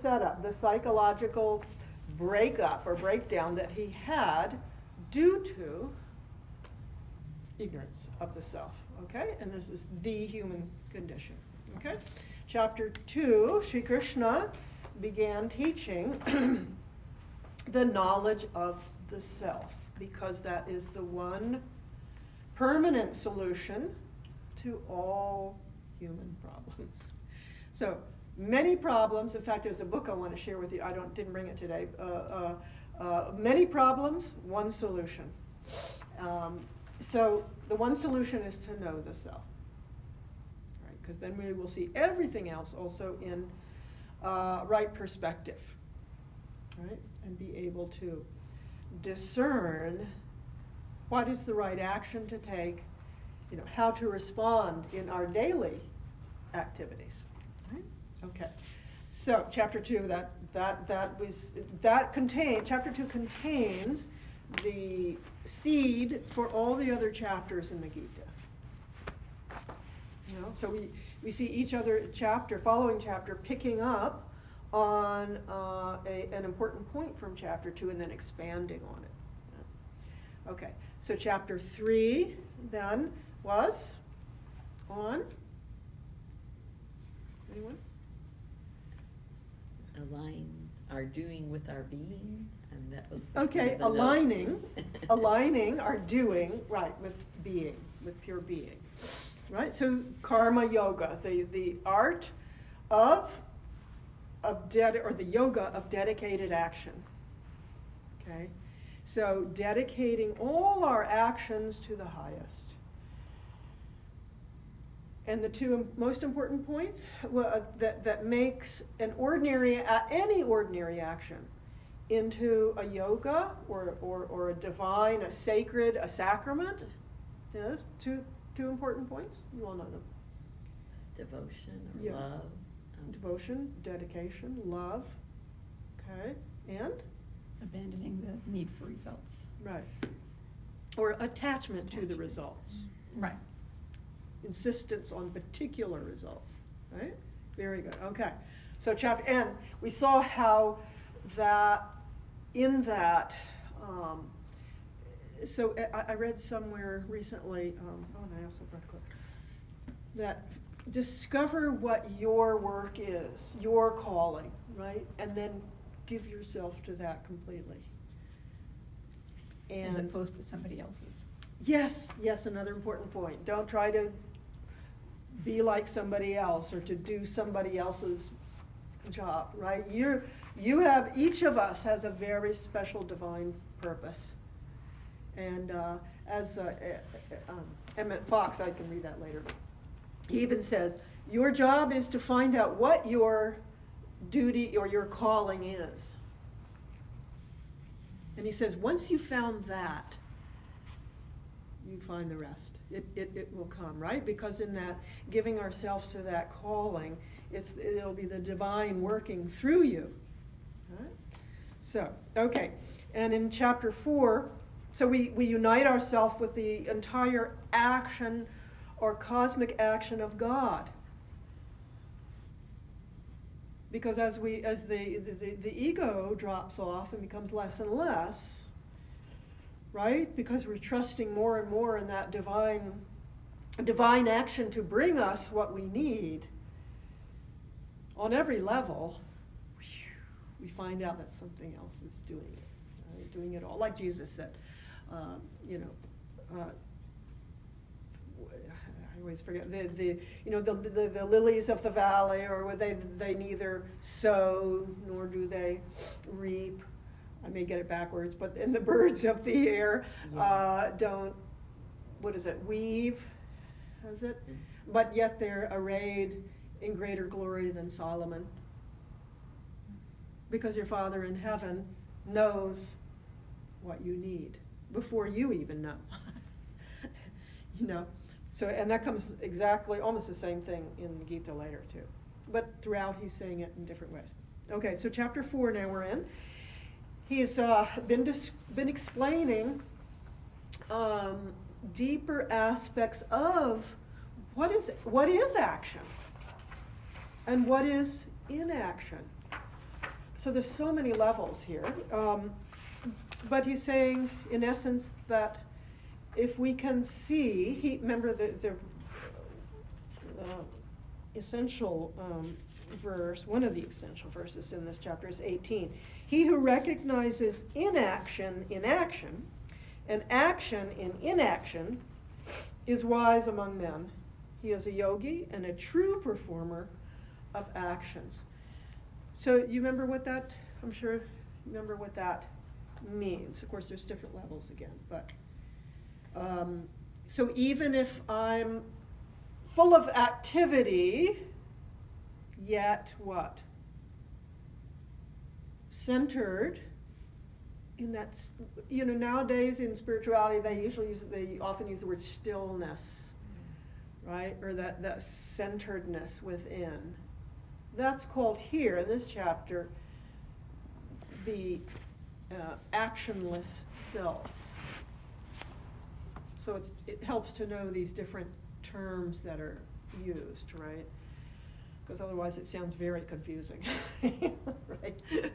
setup, the psychological breakup or breakdown that he had due to ignorance of the self, okay? And this is the human condition, okay? Chapter 2, Sri Krishna began teaching the knowledge of the self, because that is the one permanent solution to all human problems. So, many problems, in fact there's a book I want to share with you, didn't bring it today, many problems, one solution. So the one solution is to know the self, right? Because then we will see everything else also in right perspective, right? And be able to discern what is the right action to take, how to respond in our daily activities, right? Okay. So chapter 2, chapter 2 contains the seed for all the other chapters in the Gita. So we see each other following chapter, picking up on an important point from chapter 2 and then expanding on it. Okay, so chapter 3 then was on, anyone? Align our doing with our being, and that was okay. Aligning our doing with being, with pure being, right? So karma yoga, the art of the yoga of dedicated action. Okay, so dedicating all our actions to the highest. And the two most important points that makes any ordinary action into a yoga or a divine, a sacred, a sacrament. Yes, two important points. You all know them. Devotion or love. Devotion, dedication, love. Okay, and? Abandoning the need for results. Right. Or attachment to the results. Right. Insistence on particular results, right? Very good. Okay, so chapter N, we saw how so I read somewhere recently, and I also brought a quote, that discover what your work is, your calling, right? And then give yourself to that completely. And as opposed to somebody else's. Yes, another important point. Don't try to be like somebody else or to do somebody else's job, right? Each of us has a very special divine purpose. And as Emmett Fox, I can read that later, he even says, your job is to find out what your duty or your calling is. And he says, once you found that, you find the rest. It will come, right? Because in that, giving ourselves to that calling, it'll be the divine working through you. Right? So, okay. And in chapter 4, so we unite ourselves with the entire action or cosmic action of God. Because as the ego drops off and becomes less and less, right? Because we're trusting more and more in that divine action to bring us what we need. On every level, we find out that something else is doing it, right? Doing it all. Like Jesus said, I always forget the lilies of the valley, or they neither sow nor do they reap. I may get it backwards, and the birds of the air don't, weave, is it? Mm-hmm. But yet they're arrayed in greater glory than Solomon. Because your Father in heaven knows what you need before you even know. So, and that comes exactly, almost the same thing in the Gita later too. But throughout he's saying it in different ways. Okay, so chapter 4 now we're in. He's been explaining deeper aspects of what is action and what is inaction. So there's so many levels here. But he's saying, in essence, that if we can see, remember the essential verse, one of the essential verses in this chapter is 18. He who recognizes inaction in action and action in inaction is wise among men. He is a yogi and a true performer of actions. So you remember what that, I'm sure you remember what that means. Of course, there's different levels again, but so even if I'm full of activity, yet what? Centered in that, nowadays in spirituality they often use the word stillness, right? Or that centeredness within. That's called here in this chapter the actionless self. So it helps to know these different terms that are used, right? Because otherwise it sounds very confusing, right? It's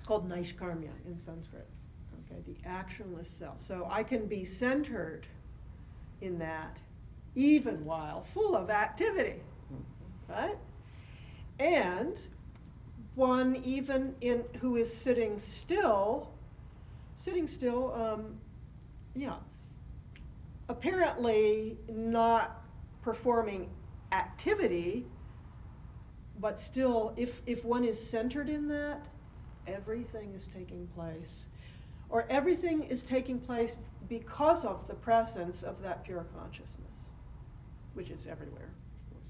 called Naishkarmya in Sanskrit, okay, the actionless self. So I can be centered in that even while full of activity, right? And one even who is sitting still, apparently not performing activity, but still, if one is centered in that, everything is taking place. Or everything is taking place because of the presence of that pure consciousness, which is everywhere, of course.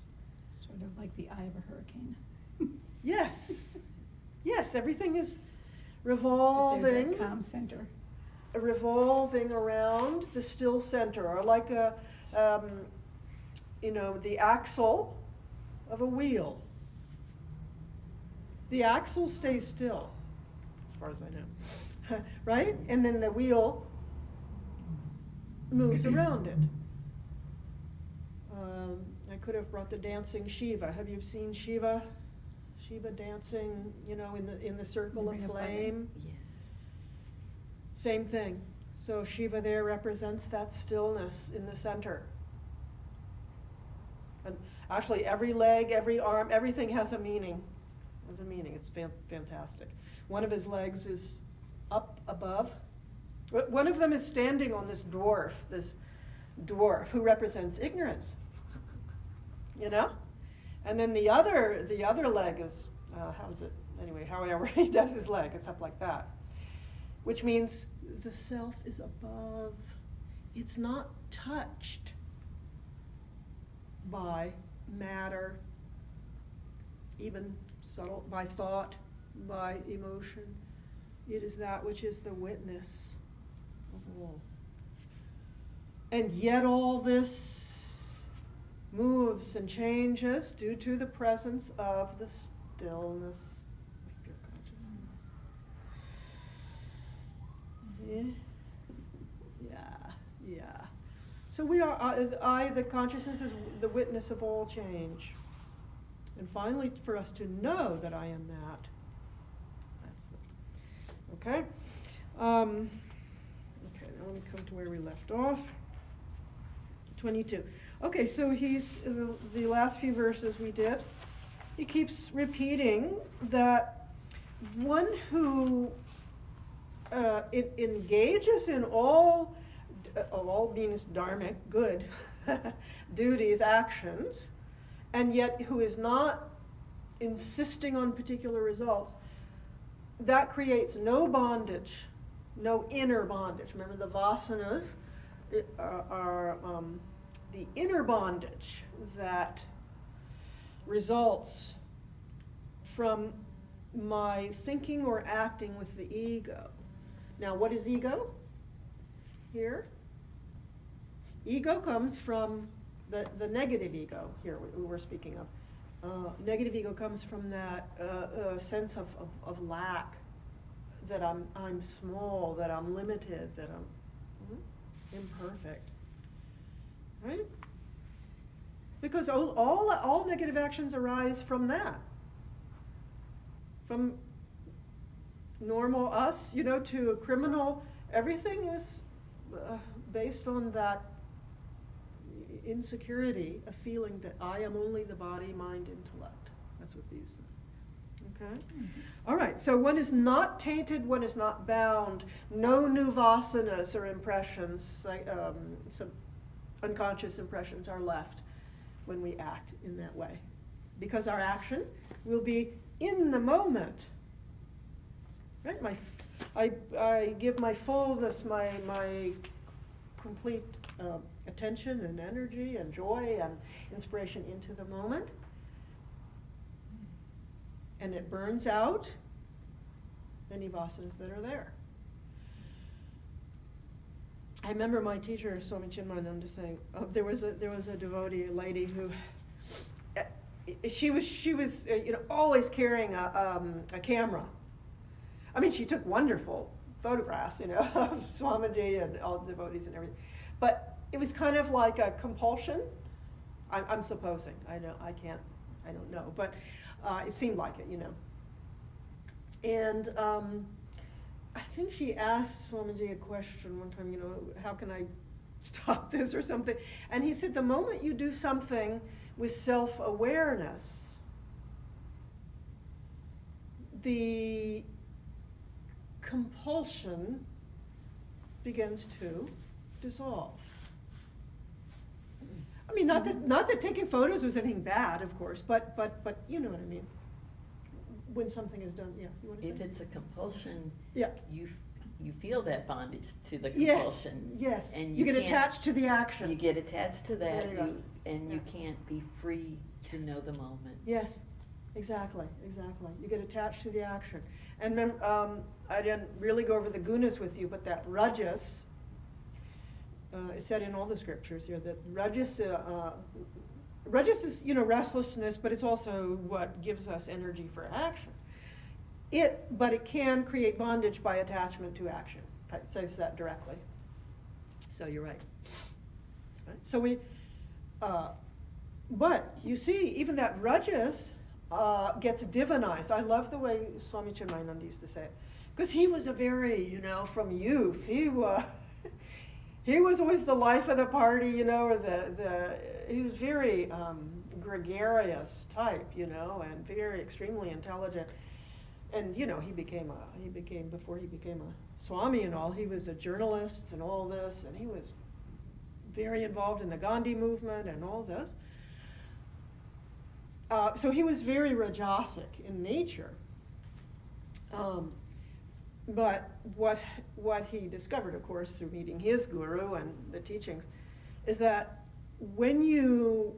Sort of like the eye of a hurricane. Yes. Yes, everything is revolving. There's that calm center. Revolving around the still center, or like the axle of a wheel. The axle stays still, as far as I know, right? And then the wheel moves around it. I could have brought the dancing Shiva. Have you seen Shiva? Shiva dancing, in the circle of flame. Yeah. Same thing. So Shiva there represents that stillness in the center. And actually every leg, every arm, everything has a meaning. It's fantastic. One of his legs is up above. One of them is standing on this dwarf who represents ignorance. And then the other leg is, however he does his leg, it's up like that. Which means the self is above. It's not touched by matter, even subtle, by thought, by emotion. It is that which is the witness of all. And yet all this moves and changes due to the presence of the stillness of pure consciousness. Yeah. So we are, the consciousness is the witness of all change. And finally, for us to know that I am that. That's it. Okay? Okay, now let me come to where we left off. 22. Okay, so he's, the last few verses we did, he keeps repeating that one who engages in all means dharmic, good, duties, actions, and yet who is not insisting on particular results, that creates no bondage, no inner bondage. Remember, the vaasanas are the inner bondage that results from my thinking or acting with the ego. Now, what is ego? Here. Ego comes from the negative ego, here we were speaking of. Negative ego comes from that sense of lack, that I'm small, that I'm limited, that I'm imperfect. Right? Because all negative actions arise from that. from normal us, to a criminal, everything is based on that insecurity, a feeling that I am only the body, mind, intellect. That's what these are. Okay? All right, so one is not tainted, one is not bound. No new vaasanas or impressions, some unconscious impressions are left when we act in that way. Because our action will be in the moment. Right? I give my fullness, my complete attention and energy and joy and inspiration into the moment. And it burns out any vasanas that are there. I remember my teacher, Swami Chinmayananda, saying there was a devotee, a lady who she was always carrying a camera. I mean, she took wonderful photographs, of Swamiji and all the devotees and everything. But it was kind of like a compulsion. I'm supposing. I don't know. But it seemed like it, And I think she asked Swamiji a question one time, how can I stop this or something? And he said, the moment you do something with self-awareness, the compulsion begins to dissolve. I mean, not that taking photos was anything bad, of course, but you know what I mean. When something is done, yeah. You want to If say? it's a compulsion, Yeah. you feel that bondage to the compulsion. Yes. And you get can't- attached to the action. You get attached to that, There you go. and you Yeah. can't be free to know the moment. Yes, exactly. You get attached to the action. And then I didn't really go over the gunas with you, but that rajas, it's said in all the scriptures here that rajas is, restlessness, but it's also what gives us energy for action. But it can create bondage by attachment to action. It says that directly. So you're right. So but you see, even that rajas gets divinized. I love the way Swami Chinmayananda used to say it, because he was a very, from youth, he was always the life of the party, or he was very gregarious type, and very extremely intelligent. And he became before he became a Swami and all, he was a journalist and all this, and he was very involved in the Gandhi movement and all this. So he was very rajasic in nature. But what he discovered, of course, through meeting his guru and the teachings, is that when you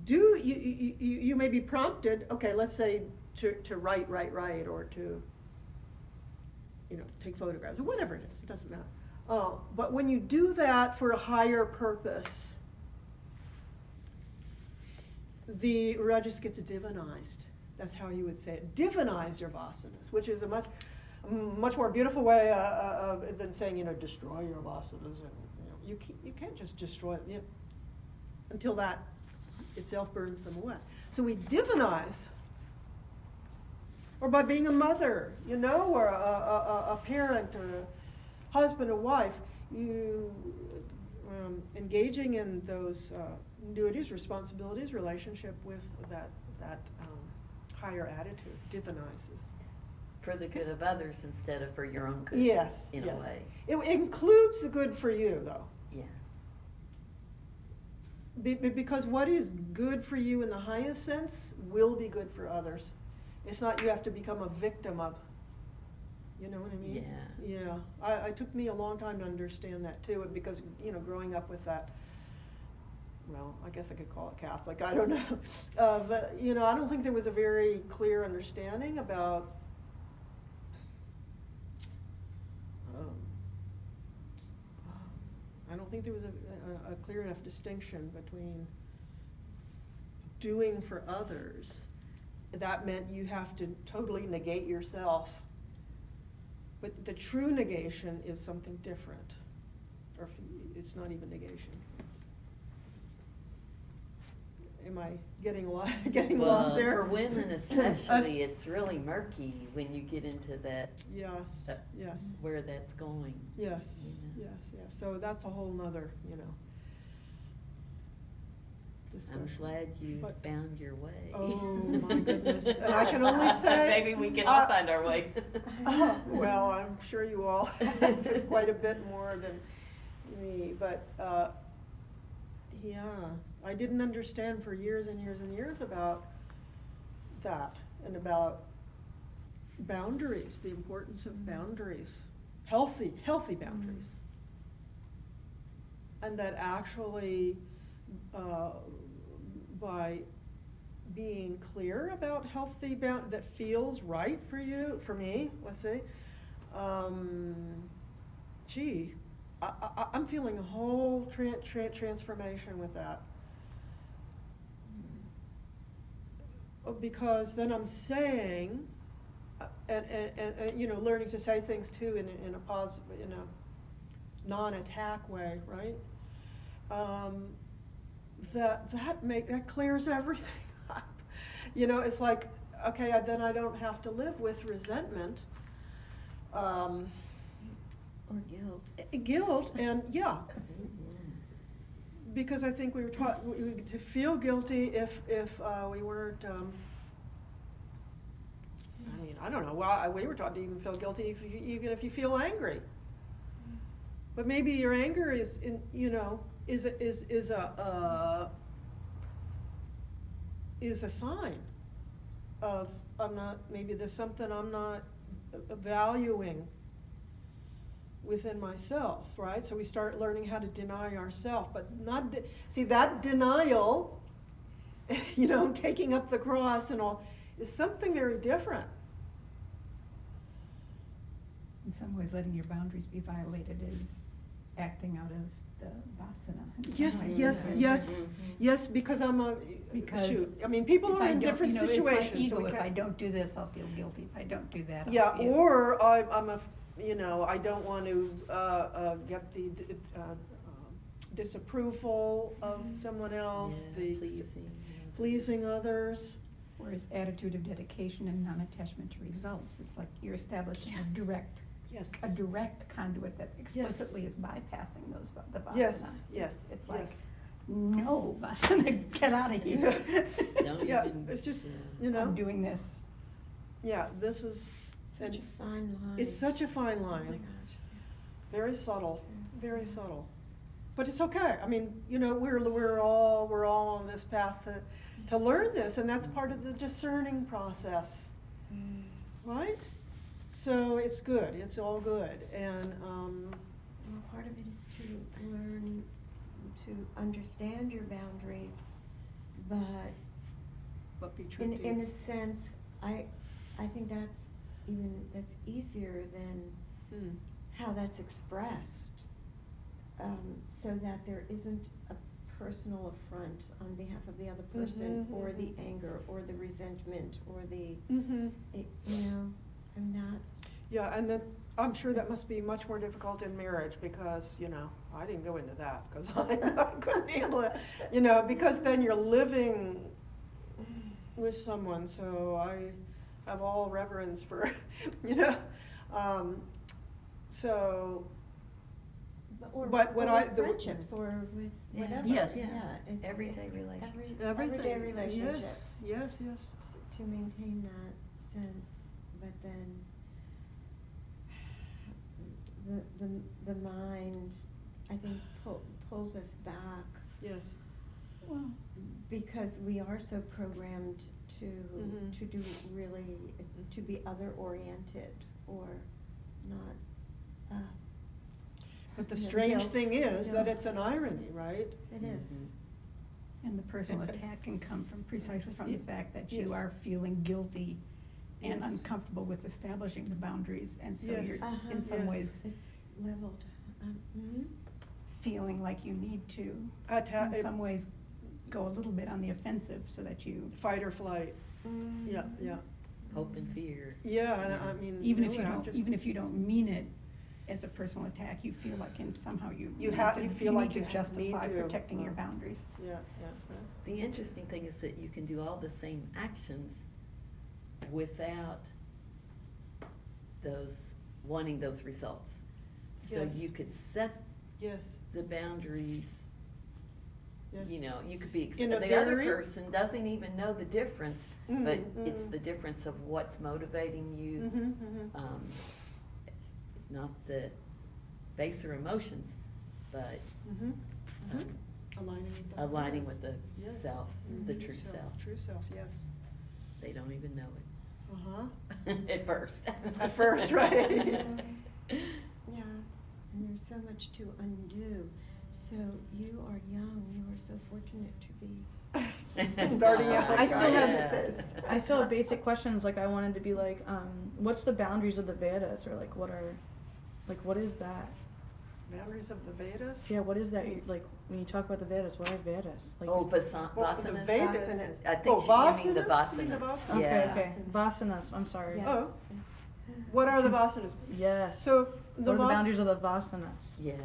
do, you may be prompted, okay, let's say to write, or to, take photographs, or whatever it is, it doesn't matter. But when you do that for a higher purpose, the rajas gets divinized. That's how he would say it. Divinize your vasanas, which is a much more beautiful way than saying, destroy your vasanas. And you can't just destroy it until that itself burns them away. So we divinize, or by being a mother, or a parent, or a husband, or wife, you engaging in those duties, responsibilities, relationship with that higher attitude divinizes. For the good of others instead of for your own good. Yes. In a way. It includes the good for you, though. Yeah. Because what is good for you in the highest sense will be good for others. It's not you have to become a victim of. You know what I mean? Yeah. Yeah. It took me a long time to understand that too, because growing up with that. Well, I guess I could call it Catholic. I don't know, but I don't think there was a very clear understanding about. I don't think there was a clear enough distinction between doing for others. That meant you have to totally negate yourself. But the true negation is something different. Or it's not even negation. am I getting getting lost there? For women especially, it's really murky when you get into that, Yes, yes, where that's going. yes, you know. yes. So that's a whole nother, I'm discussion. glad you But- found your way. Oh, my goodness. And I can only say. Maybe we can all find our way. Well, I'm sure you all have quite a bit more than me, but, yeah, I didn't understand for years and years and years about that and about boundaries, the importance of boundaries, healthy boundaries. And that actually, by being clear about healthy that feels right for you, for me, let's say, gee, I'm feeling a whole transformation with that. Because then I'm saying, and learning to say things too in a positive, non-attack way, right? That clears everything up. It's like, okay, then I don't have to live with resentment. Or guilt. Guilt, and yeah. Because I think we were taught to feel guilty if we weren't. I don't know. Well, we were taught to even feel guilty even if you feel angry. But maybe your anger is a sign of maybe there's something I'm not valuing within myself, right? So we start learning how to deny ourselves, but see that denial, taking up the cross and all, is something very different. In some ways, letting your boundaries be violated is acting out of the vasana. in some Yes, ways, yes, right? yes, yes, because Because shoot. I mean, people if are I in don't- different It's situations. my ego. so we If I can't- don't do this, I'll feel guilty. If I don't do that, Yeah, I'll feel. or I don't want to get the disapproval of someone else, Yeah, the pleasing others. others. Whereas attitude of dedication and non-attachment to results, it's like you're establishing Yes. Yes. a direct conduit that explicitly is bypassing the vasana. Yes, yes, It's yes. like, no, vasana, get out of here. Don't Yeah, even- it's just, yeah. I'm doing this. yeah, this is, Such a fine line. it's such a fine Oh my line, gosh, very subtle, yes. very subtle. But it's okay. I mean, we're all on this path to learn this, and that's part of the discerning process, right? So it's good. It's all good, and Well, part of it is to learn to understand your boundaries, but be true in to you. a sense, I think that's easier than Mm. how that's expressed, so that there isn't a personal affront on behalf of the other person, Mhm, or the mhm. anger, or the resentment, or the, Mm-hmm. I'm not. Yeah, and then I'm sure that must be much more difficult in marriage because, I didn't go into that because I couldn't handle it, because then you're living with someone, so I have all reverence for, so, Or But what or I- with the- friendships, or with Yeah. whatever. Yes. Yeah, it's Everyday relationships. Everyday everything. relationships. Yes, yes. To maintain that sense, but then the mind, I think, pulls us back, Yes. Well, because we are so programmed to Mhm. to do really, to be other oriented, or not. But the Yeah, strange guilt, thing is that guilt. it's an irony, right? It is. Mhm. and the personal It's- attack can come from precisely from the Ye- fact that yes. you are feeling guilty and Yes. uncomfortable with establishing the boundaries, and so Yes. you're Uh-huh. in some Yes. ways It's leveled. feeling like you need to, Atta- in some ways, go a little bit on the offensive so that you, Fight or flight. Yeah, yeah. Hope and fear. Yeah, and I mean. even if really, you I'm don't, just- even if you don't mean it, as a personal attack, you feel like and somehow you You need have- to- you feel like need you to justify need to, protecting your boundaries. Yeah. The interesting thing is that you can do all the same actions without wanting those results. So Yes. you could set Yes. the boundaries, Yes. you know, you could be, In a the other very- person doesn't even know the difference, but it's mm. the difference of what's motivating you, not the baser emotions, but aligning with the Yes. self, the true self. True self, yes. They don't even know it. At first. At first, right. Yeah, and there's so much to undo. So you are young, you are so fortunate to be. Starting out. I still Yes. I still have basic questions, like I wanted to be like, what's the boundaries of the Vedas, or like what is that? Boundaries of the Vedas? Yeah, what is that? Like, when you talk about the Vedas, what are Vedas? Like, Oh, Well, the vasanas? Vedas. I think Oh, you mean the vasanas? You mean the vasanas. vasanas? okay, Yeah. okay, vasanas, I'm sorry. Yes, Oh. yes. What are the vasanas? Yes. So What are the boundaries of the vasanas? Yeah.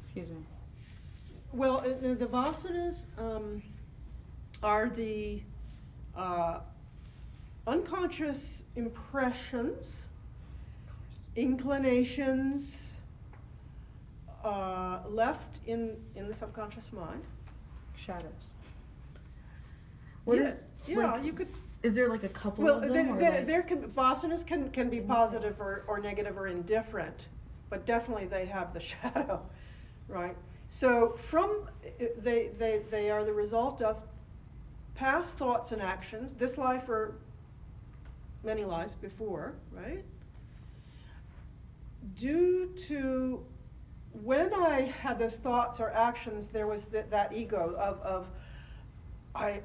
Excuse me. Well, the vasanas are the unconscious impressions, inclinations left in the subconscious mind. Shadows. Yeah, you could. Is there like a couple Well, of them? or like- there can vasanas can be positive or negative or indifferent, but definitely they have the shadow, right? So they are the result of past thoughts and actions, this life or many lives before, right? Due to when I had those thoughts or actions, there was that ego of I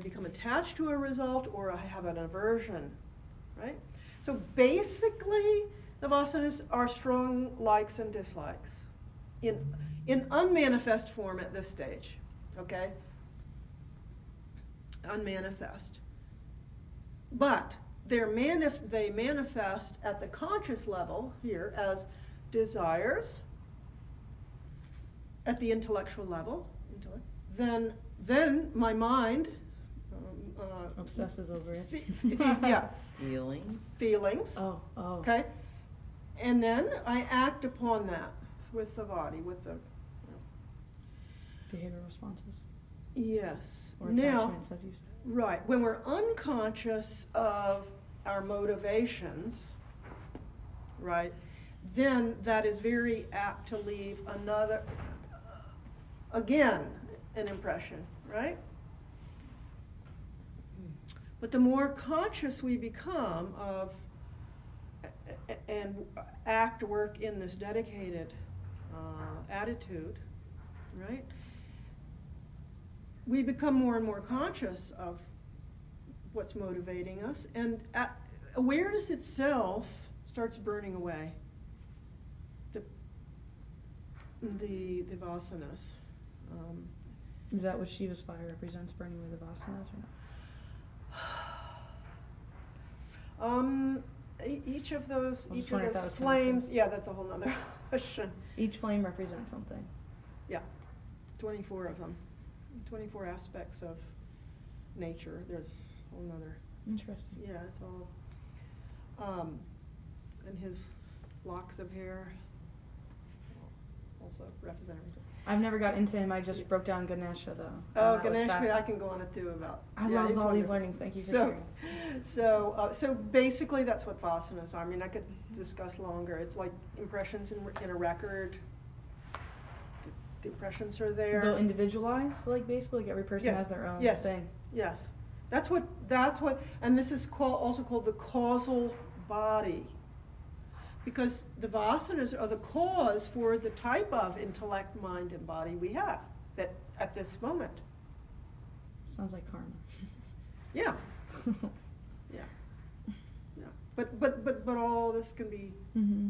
become attached to a result, or I have an aversion, right? So basically, the vasanas are strong likes and dislikes in unmanifest form at this stage, okay? Unmanifest. But they manifest at the conscious level here as desires, at the intellectual level, then my mind obsesses over it. yeah, Feelings. Oh. okay, and then I act upon that with the body, with the Behavioral responses. yes. Or Now, attachments, as you said. right, when we're unconscious of our motivations, right, then that is very apt to leave another, again, an impression, right? But the more conscious we become of and work in this dedicated attitude, right? We become more and more conscious of what's motivating us, and awareness itself starts burning away the vasanas. Is that what Shiva's fire represents, burning away the vasanas, or not? Each of those I was just wondering if that was flames, connected. yeah, that's a whole nother question. Each flame represents something. Yeah, 24 of them, 24 aspects of nature. There's a whole nother. Interesting. Yeah, it's all. And his locks of hair also represent everything. I've never got into him. I just broke down Ganesha though. Oh, and that was Ganesh, I fascinating. can go on it too about. I yeah, love it's all these wonderful. learnings. Thank you for sharing. So basically that's what vasanas are. I mean, I could discuss longer. It's like impressions in a record. The impressions are there. They'll individualize, like basically, like every person Yeah. has their own Yes. thing. Yes, that's what, and this is also called the causal body. Because the vasanas are the cause for the type of intellect, mind, and body we have that at this moment. Sounds like karma. Yeah, yeah, yeah. But all this can be Mm-hmm.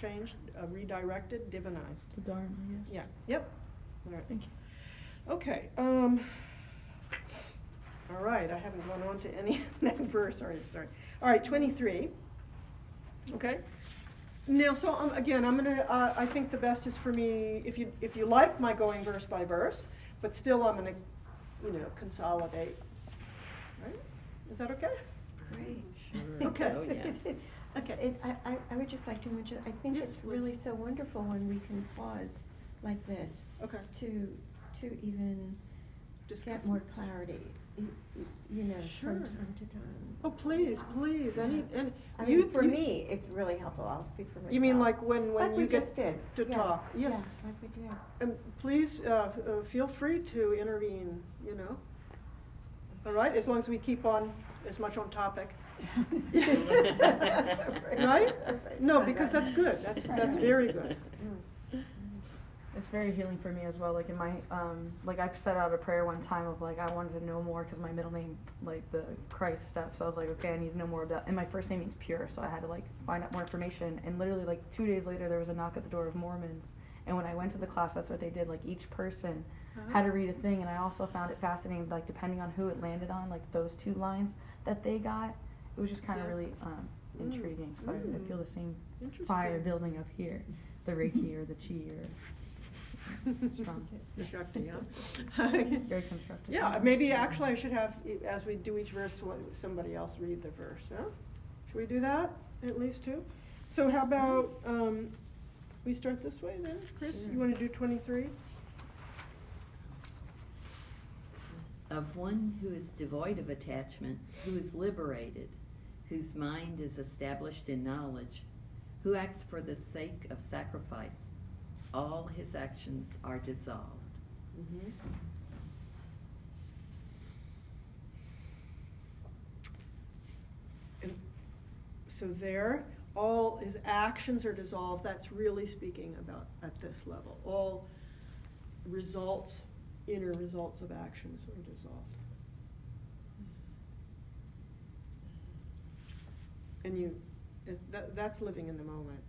changed, redirected, divinized. The Dharma, yes. Yeah. Yep. All right. Thank you. Okay. All right. I haven't gone on to any next verse. Sorry. All right. 23. Okay? Now, so again, I'm gonna, I think the best is for me, if you like my going verse by verse, but still I'm gonna, consolidate. Right? Is that okay? Great. Sure. Okay. Oh, yeah. Okay. I would just like to mention, I think Yes, it's please. really so wonderful when we can pause like this Okay. to even Discuss get more it. clarity, Sure. from time to time. Oh, please, please, and I you, mean, for you- me, it's really helpful. I'll speak for myself. You mean like when Like we you get just did. to Yeah, talk? Yes. Yeah, like we did. And please, feel free to intervene, All right, as long as we keep on as much on topic. Right? No, because that's good. That's very good. It's very healing for me as well. Like in my, like I set out a prayer one time of like I wanted to know more because my middle name, like the Christ stuff. So I was like, okay, I need to know more about. And my first name means pure, so I had to like find out more information. And literally like 2 days later, there was a knock at the door of Mormons. And when I went to the class, that's what they did. Like each person had to read a thing. And I also found it fascinating, like depending on who it landed on, like those 2 lines that they got, it was just kind of Yeah. really intriguing. So I feel the same Interesting. fire building up here, the Reiki or the Chi or. Strong. The Shakti, huh? Very constructive. Yeah, maybe actually I should have, as we do each verse, somebody else read the verse, huh? Should we do that, at least 2? So how about, we start this way then? Chris, Sure. you wanna do 23? Of one who is devoid of attachment, who is liberated, whose mind is established in knowledge, who acts for the sake of sacrifice, all his actions are dissolved. Mm-hmm. And so there, all his actions are dissolved. That's really speaking about at this level. All results, inner results of actions are dissolved. And that's living in the moment,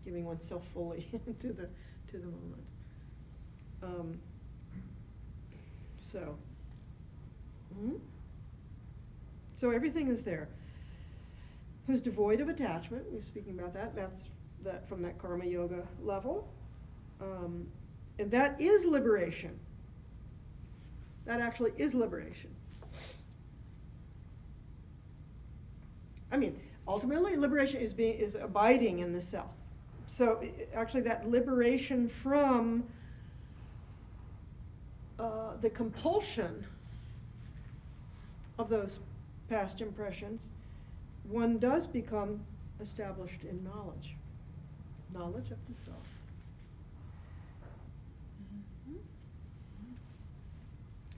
giving oneself fully to the moment. So everything is there. Who's devoid of attachment? We're speaking about that. That's that from that karma yoga level, and that is liberation. That actually is liberation. I mean, ultimately, liberation is abiding in the self. So actually, that liberation from the compulsion of those past impressions, one does become established in knowledge of the self.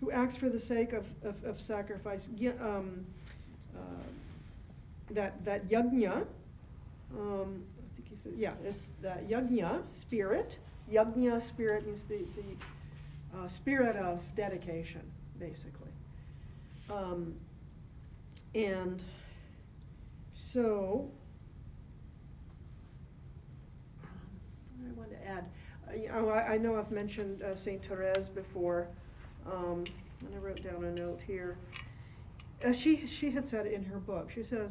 Who acts for the sake of sacrifice. That yajna, I think he said, yeah, it's that yajna, spirit. Yajna, spirit means the spirit of dedication, basically. And so, what I want to add, I know I've mentioned Saint Therese before, and I wrote down a note here. She had said in her book, she says,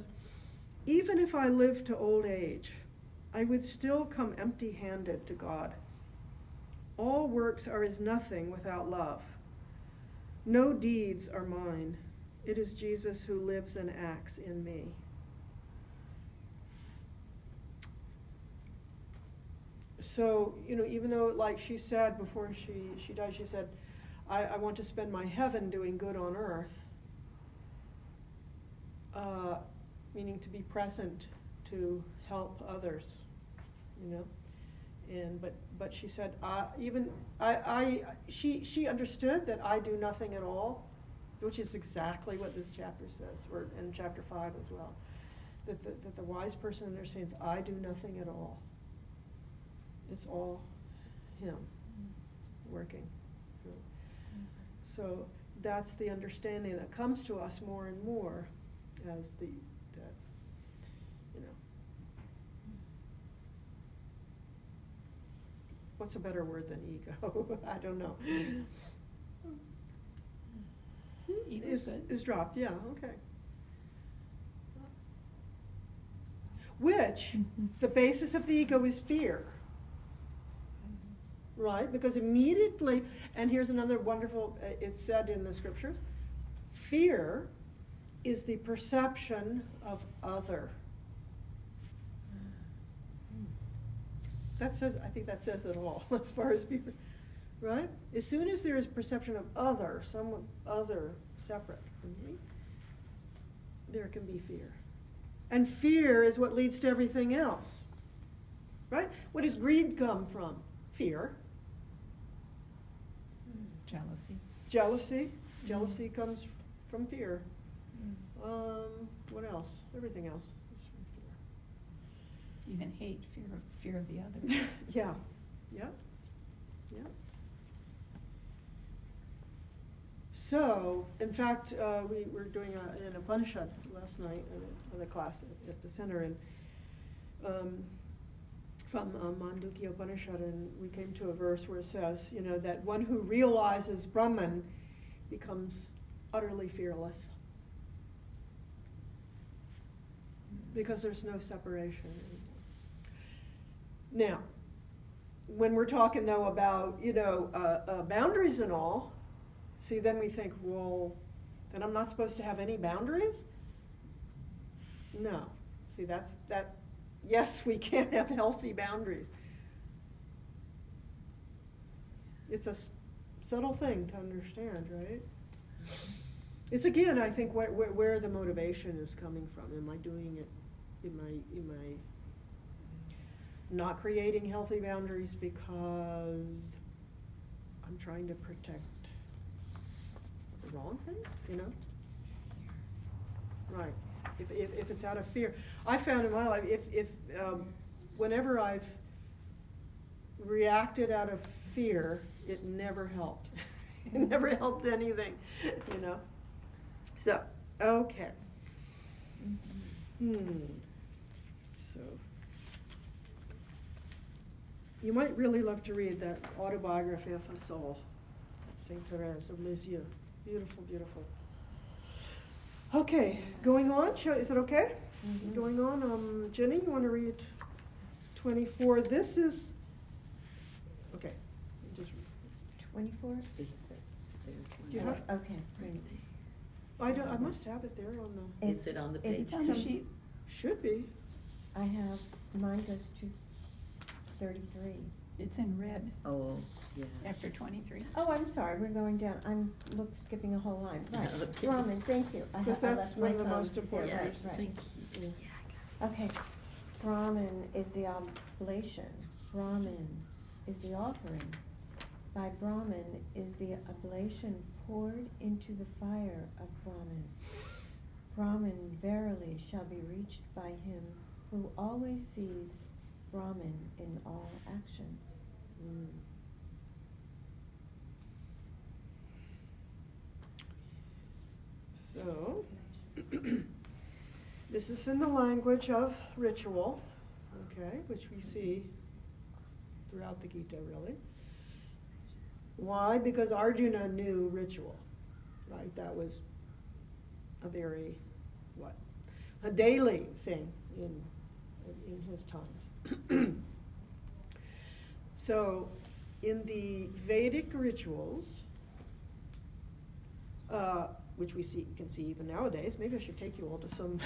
even if I lived to old age, I would still come empty-handed to God. All works are as nothing without love. No deeds are mine. It is Jesus who lives and acts in me. So, even though, like she said before she died, she said, I want to spend my heaven doing good on earth. Meaning to be present, to help others, and but she said she understood that I do nothing at all, which is exactly what this chapter says, or in chapter 5 as well, that the wise person understands I do nothing at all. It's all him working through. So that's the understanding that comes to us more and more as what's a better word than ego? I don't know. Is dropped, yeah, okay. which the basis of the ego is fear. Right? Because immediately, and here's another wonderful, it's said in the scriptures, fear is the perception of other. That says, I think that says it all as far as fear, right? As soon as there is perception of other, someone other separate from me, there can be fear. And fear is what leads to everything else, right? What does greed come from? Fear. Jealousy. Jealousy. Jealousy comes from fear. What else? Everything else is from fear. Even hate, fear of the other. Yeah. Yeah. Yeah. So, in fact, we were doing an Upanishad last night in a class at the center, and from Mandukya Upanishad, and we came to a verse where it says, you know, that one who realizes Brahman becomes utterly fearless, because there's no separation anymore. Now, when we're talking though about, you know, boundaries and all, see, then we think, well, then I'm not supposed to have any boundaries? No. See, that. Yes, we can have healthy boundaries. It's a subtle thing to understand, right? It's again, I think, where the motivation is coming from. Am I doing it? Am I not creating healthy boundaries because I'm trying to protect the wrong thing? You know? Right. If it's out of fear. I found in my life, whenever I've reacted out of fear, it never helped. It never helped anything, you know. So, okay. So, you might really love to read that autobiography of a soul, Saint Therese of Lisieux. Beautiful, beautiful. Okay, going on. Is it okay? Going on. Jenny, you want to read 24? This is okay. Just 24? There's Do you one. have- Okay, great. I must have it there on the. Is it on the page? It's on the sheet. Should be. I have, mine goes to 33. It's in red Oh, yeah. after 23. Oh, I'm sorry, we're going down, I'm skipping a whole line, right. Okay. Brahman, thank you. I Because I that's left one my of the phone most here, important Yeah, reasons. right. thank you. Okay, Brahman is the oblation, Brahman is the offering. By Brahman is the oblation poured into the fire of Brahman. Brahman verily shall be reached by him who always sees Brahman in all actions. So, this is in the language of ritual, okay, which we see throughout the Gita, really. Why? Because Arjuna knew ritual, right? That was a very, a daily thing in his times. So, in the Vedic rituals, which we can see even nowadays, maybe I should take you all to some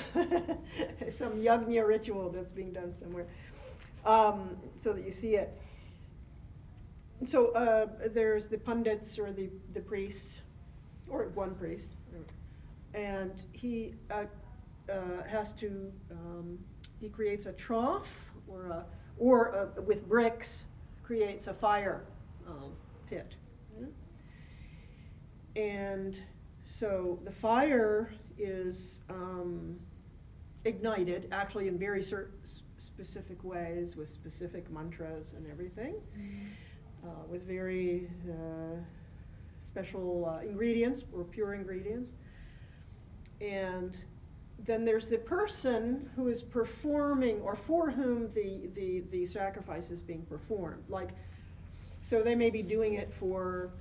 some yajna ritual that's being done somewhere, so that you see it. So there's the pundits or the priests, or one priest, and he has to he creates a trough or with bricks creates a fire pit, and so the fire is ignited actually in very specific ways with specific mantras and everything. With very special ingredients or pure ingredients. And then there's the person who is performing or for whom the sacrifice is being performed. Like, so they may be doing it for,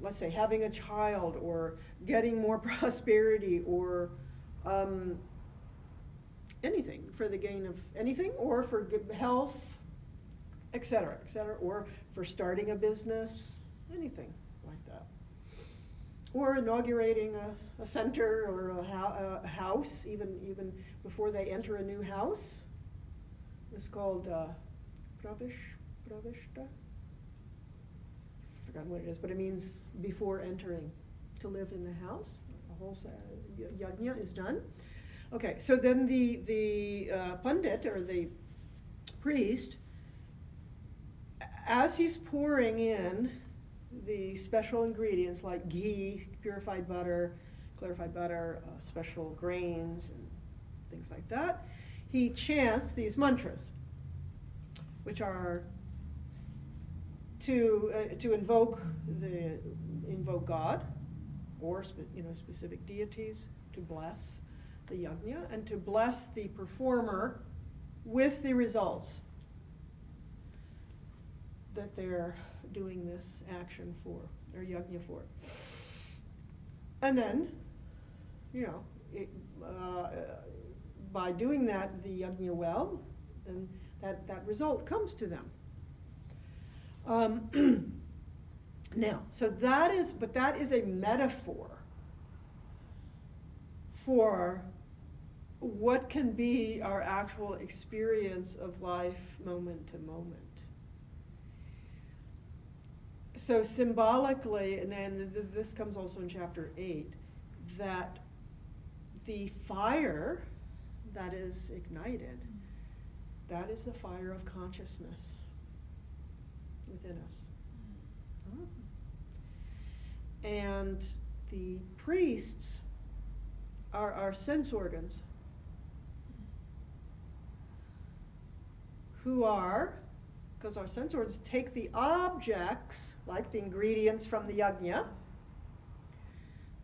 let's say, having a child or getting more prosperity or anything, for the gain of anything, or for good health, etc., or for starting a business, anything like that. Or inaugurating a center or a house, even before they enter a new house. It's called pravishta. Forgotten what it is, but it means before entering, to live in the house. A whole yajna is done. Okay, so then the pandit, or the priest, as he's pouring in the special ingredients like ghee, purified butter, clarified butter, special grains, and things like that, he chants these mantras, which are to invoke God, or specific deities, to bless the yajna, and to bless the performer with the results that they're doing this action for, or yajna for. And then, by doing that, the yajna well, then that result comes to them. Now, that is a metaphor for what can be our actual experience of life moment to moment. So symbolically, and then this comes also in chapter 8, that the fire that is ignited, that is the fire of consciousness within us. And the priests are our sense organs, who are, because our sense organs take the objects, like the ingredients from the yajna,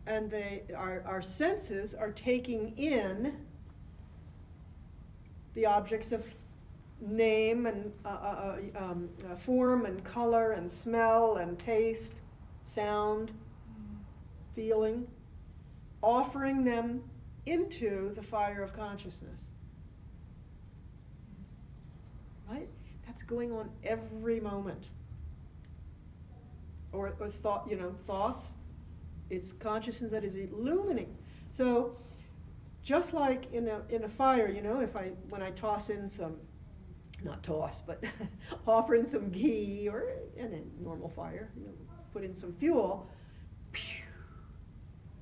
and our senses are taking in the objects of name and form and color and smell and taste, sound, feeling, offering them into the fire of consciousness. Right? That's going on every moment. Or thought, thoughts. It's consciousness that is illuminating. So, just like in a fire, when I toss in some, not toss, but offer in some ghee, or in a normal fire, put in some fuel,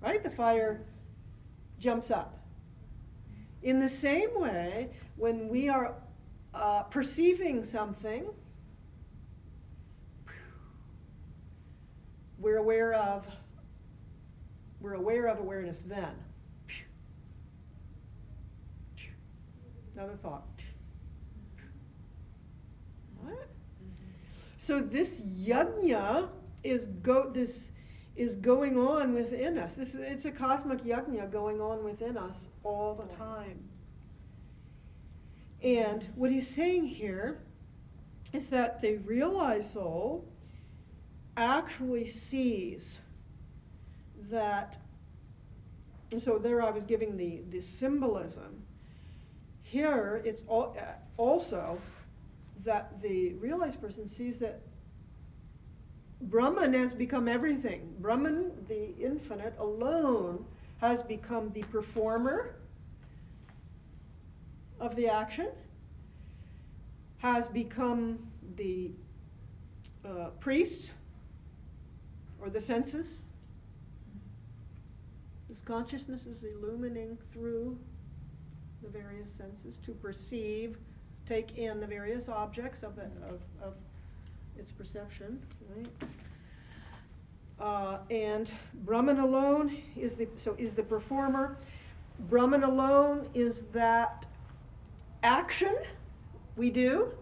right? The fire jumps up. In the same way, when we are perceiving something, we're aware of awareness then. Another thought. What? So this yajna is going on within us. It's a cosmic yajna going on within us all the time. And what he's saying here is that the realized soul actually sees that, and so there I was giving the symbolism. Here it's also that the realized person sees that Brahman has become everything. Brahman, the infinite alone, has become the performer of the action, has become the priest, or the senses. This consciousness is illumining through the various senses to perceive, take in the various objects of its perception, right? And Brahman alone is the performer. Brahman alone is that action we do,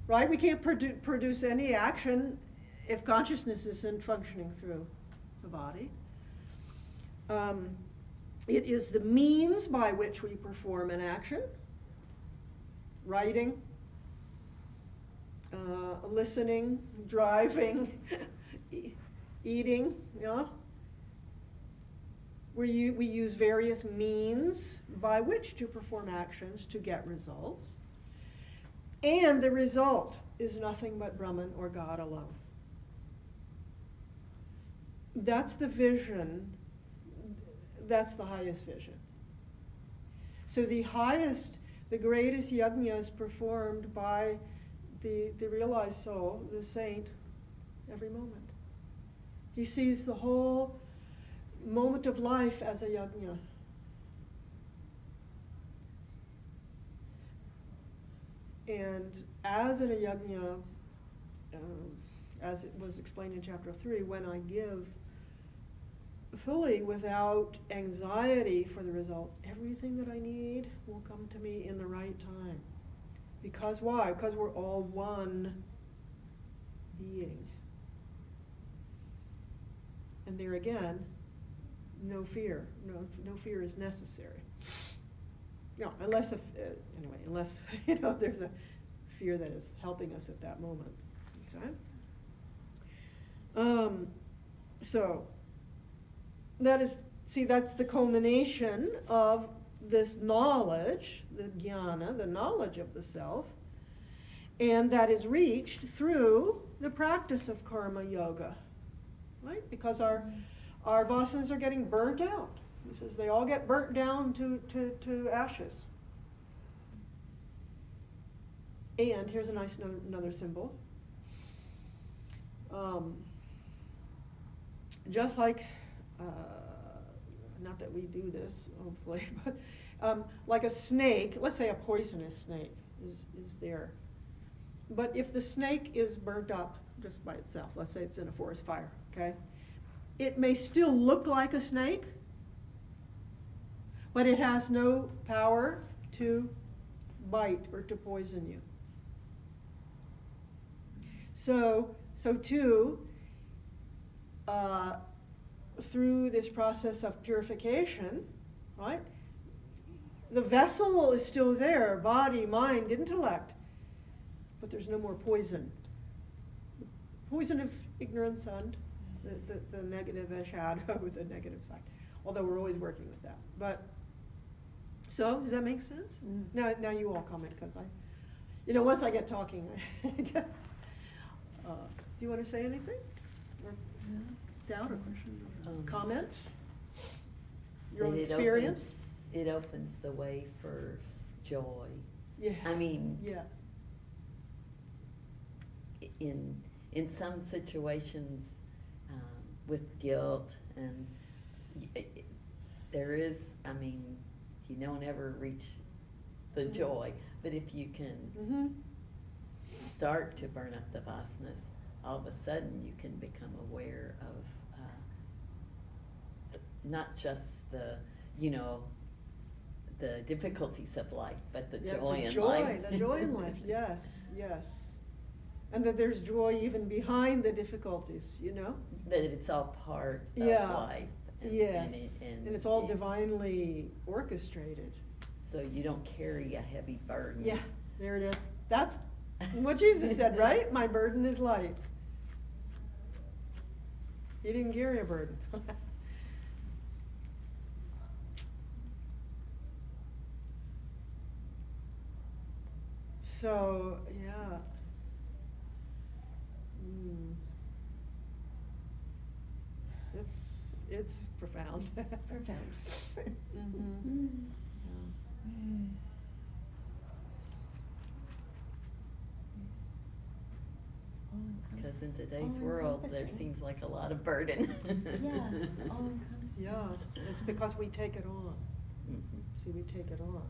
right? We can't produce any action if consciousness isn't functioning through the body. It is the means by which we perform an action. Writing, listening, driving, eating, we use various means by which to perform actions to get results. And the result is nothing but Brahman or God alone. That's the vision, that's the highest vision. So the greatest yajna is performed by the realized soul, the saint, every moment. He sees the whole moment of life as a yajna. And as in a yajna, as it was explained in chapter 3, when I give fully without anxiety for the results, everything that I need will come to me in the right time. Because why? Because we're all one being. And there again, no fear. No fear is necessary. Unless there's a fear that is helping us at that moment. Okay? So that's the culmination of this knowledge, the jnana, the knowledge of the self, and that is reached through the practice of karma yoga, right? Because our vasanas are getting burnt out. He says they all get burnt down to ashes. And here's a nice another symbol. Just like, not that we do this, hopefully, but like a snake, let's say a poisonous snake is there. But if the snake is burnt up just by itself, let's say it's in a forest fire, okay? It may still look like a snake, but it has no power to bite or to poison you. So too, through this process of purification, right? The vessel is still there, body, mind, intellect, but there's no more poison. Poison of ignorance and the negative shadow, the negative side. Although we're always working with that. But so does that make sense? Mm. Now you all comment, because once I get talking, I get. Do you want to say anything? Or doubt or question? Comment? Your own experience? It opens the way for joy. Yeah. I mean, yeah. In some situations with guilt, and there is, you don't ever reach the joy, but if you can start to burn up the vasanas, all of a sudden you can become aware of not just the difficulties of life, but the joy in life. The joy in life, yes. And that there's joy even behind the difficulties, That it's all part of life. And it's all divinely orchestrated. So you don't carry a heavy burden. Yeah, there it is. That's what Jesus said, right? My burden is light. He didn't carry a burden. So, yeah. It's profound. Profound. Mm-hmm. Because in today's world, there seems like a lot of burden. Yeah, it's all encompassing. Yeah, it's because we take it on. Mm-hmm. See, we take it on.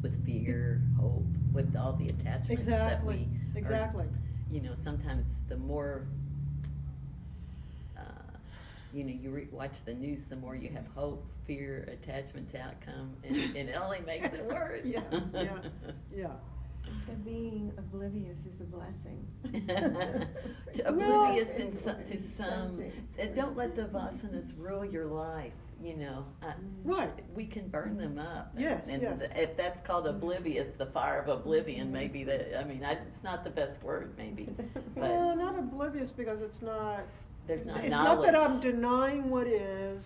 With fear, hope, with all the attachments that we Exactly. Sometimes the more you watch the news, the more you have hope, fear, attachment to outcome, and it only makes it worse. Yeah. So being oblivious is a blessing. Oblivious to some. Don't let the vasanas rule your life. Right. We can burn them up. Yes, and yes. If that's called oblivious, the fire of oblivion, maybe it's not the best word, maybe. But Well, not oblivious, because it's not There's not It's knowledge. not that I'm denying what is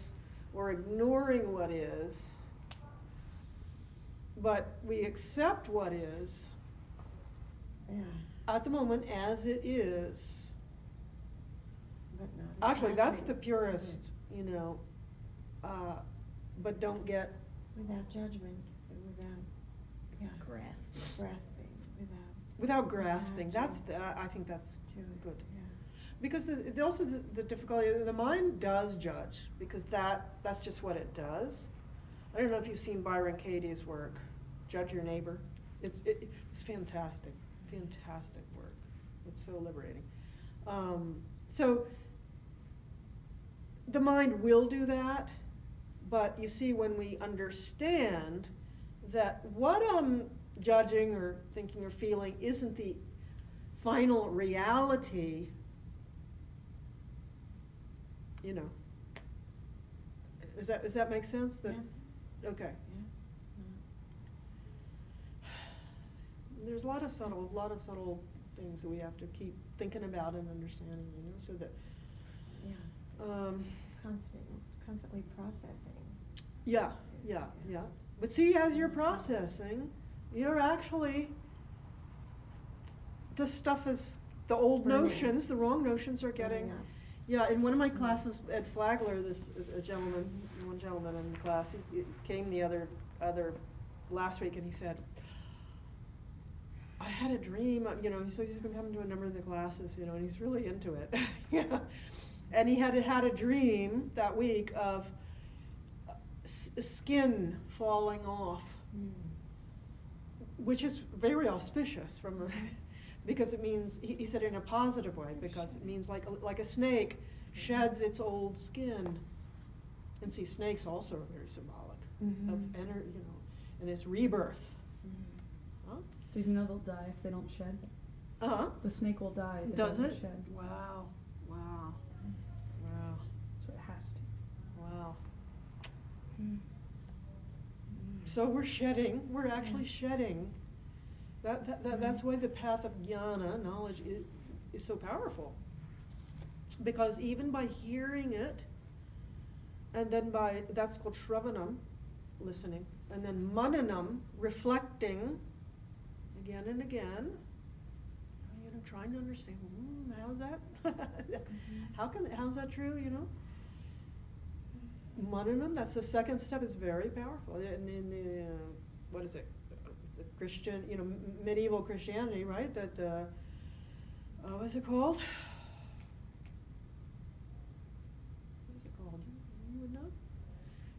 or ignoring what is, but we accept what is Yeah, at the moment as it is. but not Actually, that's the attaching to purest, it. you know, but don't get, Without judgment, without, yeah, Grasping. grasping, without without grasping. That's attaching I think that's to it. good. Yeah. Because also the difficulty, the mind does judge, because that's just what it does. I don't know if you've seen Byron Katie's work, Judge Your Neighbor. It's fantastic, fantastic work. It's so liberating. So the mind will do that, but you see, when we understand that what I'm judging or thinking or feeling isn't the final reality, you know. Does that make sense? Yes, Okay. yes, it's not. There's a lot of subtle things that we have to keep thinking about and understanding, you know, so that. Yeah, Um, constantly processing. yeah, yeah, yeah. But see, as you're processing, you're actually, the stuff is, the old Burning. notions, the wrong notions are getting. Burning up. Yeah, in one of my classes at Flagler, one gentleman in the class, he came the other last week, and he said, I had a dream, you know, so he's been coming to a number of the classes, you know, and he's really into it. Yeah. And he had a dream that week of skin falling off, which is very auspicious because it means, he said in a positive way, because it means like a snake sheds its old skin. And see, snakes also are very symbolic of energy, you know, and it's rebirth. Huh? Did you know they'll die if they don't shed? Uh-huh. The snake will die if it Does doesn't it? shed. Wow. Wow. Wow. So it has to. Wow. So we're shedding, we're actually shedding. That's why the path of jnana, knowledge, is so powerful. Because even by hearing it, and then that's called shravanam, listening, and then mananam, reflecting, again and again, you know, trying to understand, how's that? How's that true, you know? Mananam, that's the second step, is very powerful. In the, what is it? The Christian, you know, medieval Christianity, right? That, what's it called? What is it called? You would know?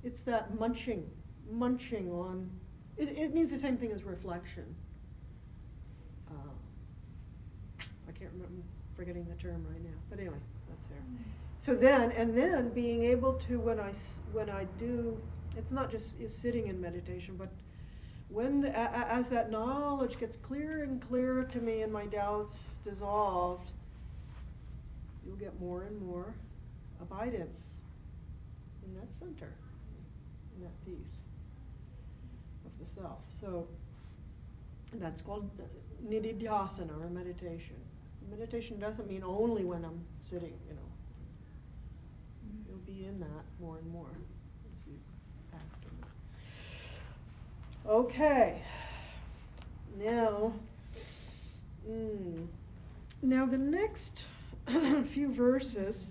It's that munching on, it means the same thing as reflection. I can't remember, I'm forgetting the term right now, but anyway, that's there. So then being able to, when I do, it's not just sitting in meditation, but as that knowledge gets clearer and clearer to me and my doubts dissolved, you'll get more and more abidance in that center, in that peace of the self. So that's called nididhyasana, or meditation. Meditation doesn't mean only when I'm sitting, you know. You'll be in that more and more as you act on it. Okay. Now the next few verses,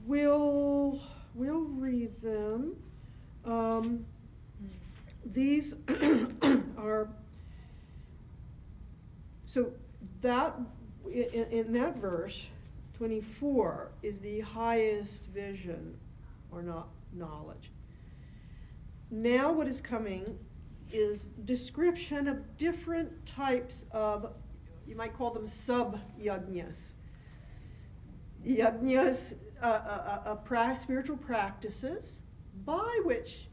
we'll read them. These are, so that in that verse 24 is the highest vision or not knowledge. Now what is coming is description of different types of, you might call them sub-yajnas. Yajnas, spiritual practices by which,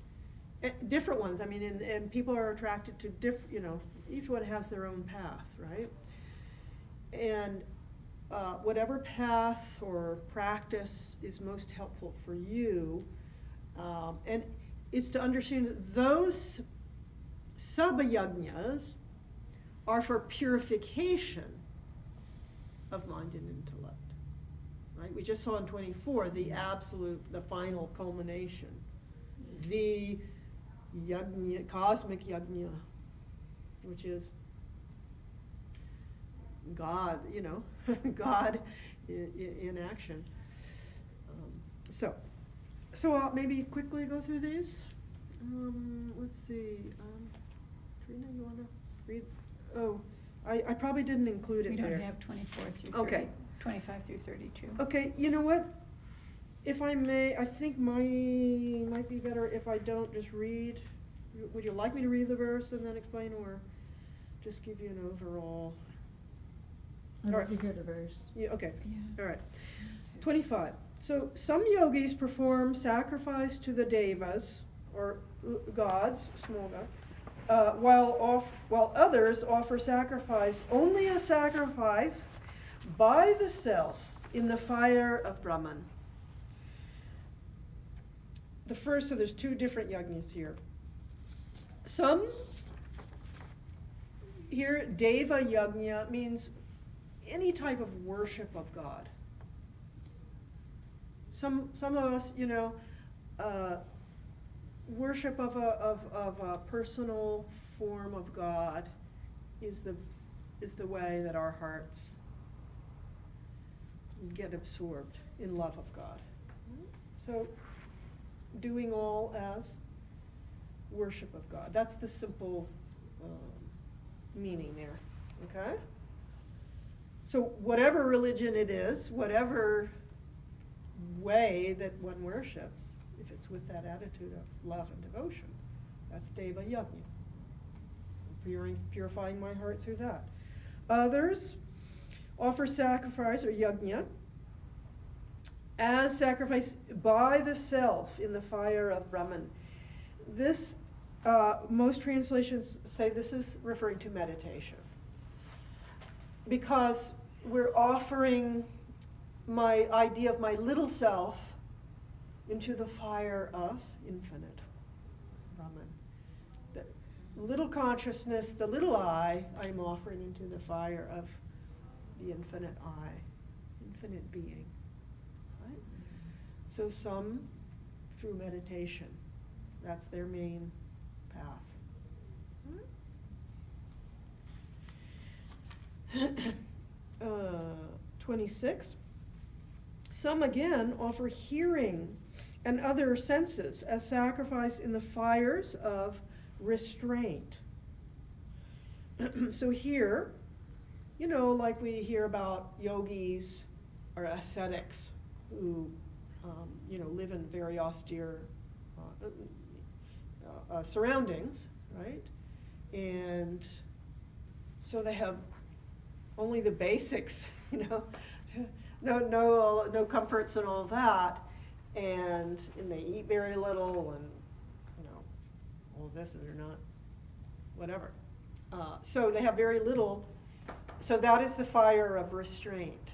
different ones, I mean, and people are attracted to different, you know, each one has their own path, right? And whatever path or practice is most helpful for you, and it's to understand that those sub-yajnas are for purification of mind and intellect, right? we just saw in 24, the absolute, the final culmination, the yajna, cosmic yajna, which is God, you know, God in action. So I'll maybe quickly go through these. Let's see. Trina, you want to read? Oh, I probably didn't include it We there. don't have 24 through 30, Okay. 25 through 32. Okay, you know what? If I may, I think might be better if I don't just read. Would you like me to read the verse and then explain, or just give you an overall? I'd All love right. to hear the verse. Yeah, okay. Yeah. All right. 25. So some yogis perform sacrifice to the devas, or gods, small god, while others offer sacrifice, only a sacrifice by the self in the fire of Brahman. The first, so there's two different yajnas here. Some, here, Deva Yajna means any type of worship of God. Some of us, you know, worship of a personal form of God is the way that our hearts get absorbed in love of God. So, doing all as worship of God. That's the simple meaning there. Okay? So whatever religion it is, whatever way that one worships, if it's with that attitude of love and devotion, that's Deva Yajna. Purifying my heart through that. Others offer sacrifice, or yajna, as sacrifice by the self in the fire of Brahman. This, most translations say this is referring to meditation. Because we're offering my idea of my little self into the fire of infinite Brahman. The little consciousness, the little I, I'm offering into the fire of the infinite I, infinite being. Right? So some, through meditation, that's their main path. 26. Some again offer hearing and other senses as sacrifice in the fires of restraint. So here, you know, like we hear about yogis or ascetics who, you know, live in very austere surroundings, right? And so they have only the basics, you know, no comforts and all that, and they eat very little, and you know, all of this, and they're not, whatever. So they have very little. So that is the fire of restraint,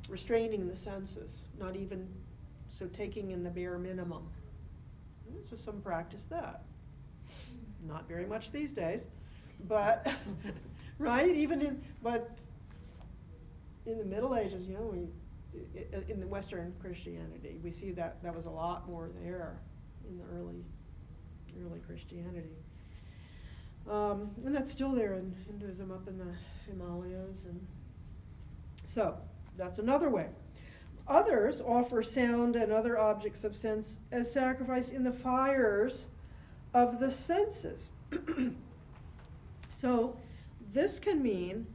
restraining the senses, not even so taking in the bare minimum. So some practice that. Not very much these days, but right, but in the Middle Ages, you know, in the Western Christianity, we see that was a lot more there in the early Christianity, and that's still there in Hinduism up in the Himalayas, and so that's another way. Others offer sound and other objects of sense as sacrifice in the fires of the senses. So this can mean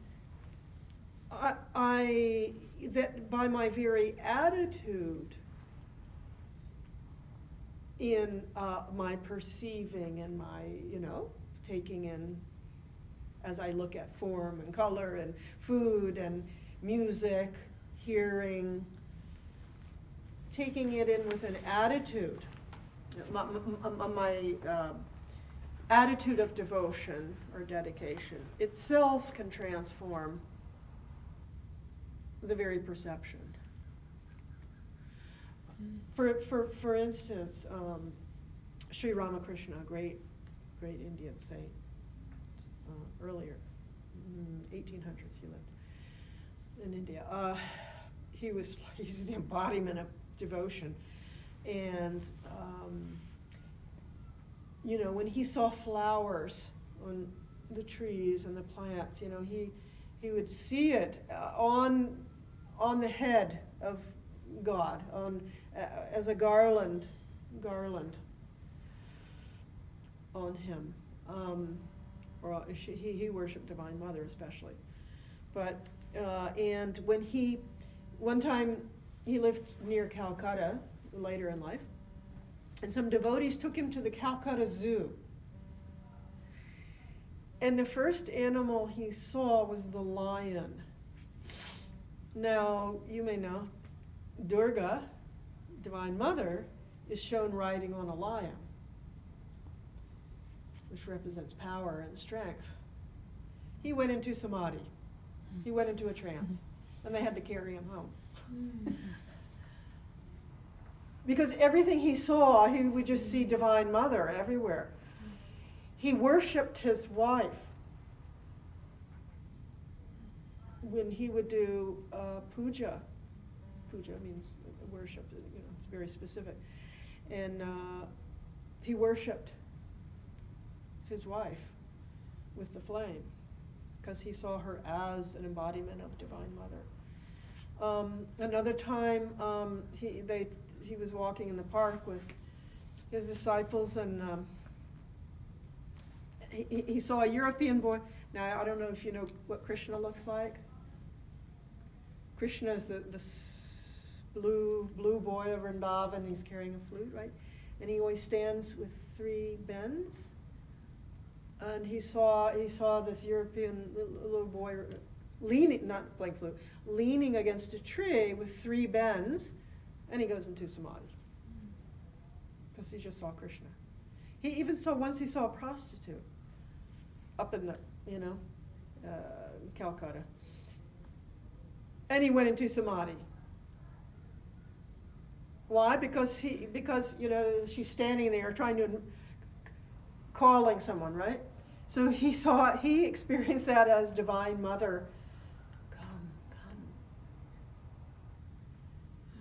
that by my very attitude in my perceiving and my, you know, taking in, as I look at form and color and food and music, hearing, taking it in with an attitude, my attitude of devotion or dedication itself can transform the very perception. For instance, Sri Ramakrishna, a great Indian saint, earlier, 1800s he lived in India. he's the embodiment of devotion. And, you know, when he saw flowers on the trees and the plants, you know, he would see it on the head of God, as a garland on him. He worshipped Divine Mother especially. But, and one time he lived near Calcutta later in life, and some devotees took him to the Calcutta Zoo. And the first animal he saw was the lion. Now, you may know, Durga, Divine Mother, is shown riding on a lion, which represents power and strength. He went into samadhi. He went into a trance, and they had to carry him home. Because everything he saw, he would just see Divine Mother everywhere. He worshipped his wife. When he would do puja means worship, you know, it's very specific. And he worshipped his wife with the flame, because he saw her as an embodiment of Divine Mother. Another time, he was walking in the park with his disciples, and he saw a European boy. Now, I don't know if you know what Krishna looks like. Krishna is the blue boy of Vrindavan. He's carrying a flute, right? And he always stands with three bends. And he saw this European little boy leaning, not playing flute, leaning against a tree with three bends, and he goes into samadhi. Because he just saw Krishna. He even once he saw a prostitute up in the, Calcutta. And he went into samadhi. Why? Because she's standing there calling someone, right? So he experienced that as Divine Mother. Come.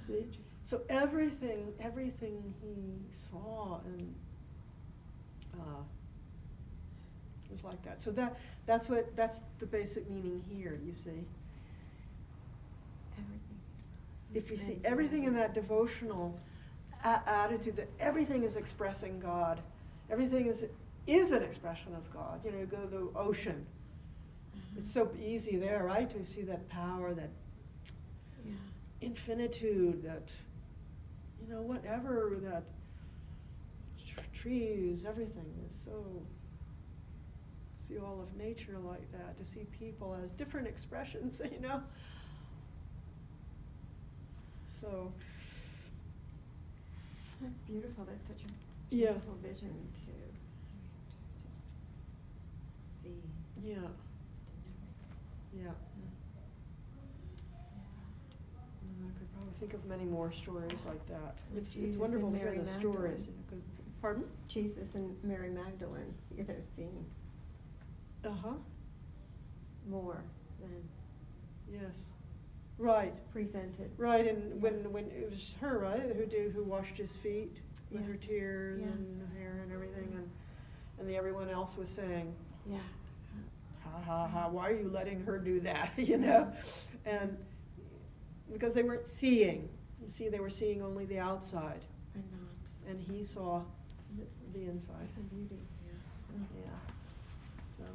See? So everything he saw and was like that. So that's the basic meaning here, you see. If you see everything in that devotional attitude, that everything is expressing God, everything is an expression of God. You know, you go to the ocean. It's so easy there, right, to see that power, that infinitude, that, whatever, that trees, everything is so, see all of nature like that, to see people as different expressions, So. That's beautiful. That's such a beautiful vision to just see. Yeah. Yeah. I could probably think of many more stories like that. It's wonderful to hear the stories. Pardon? Jesus and Mary Magdalene, seeing more than yes. Right. presented. Right, and when it was her, right, who washed his feet with her tears and her hair and everything, and everyone else was saying, ha, why are you letting her do that, And because they weren't seeing. You see, they were seeing only the outside. And not. And he saw the inside. The beauty. Yeah. So.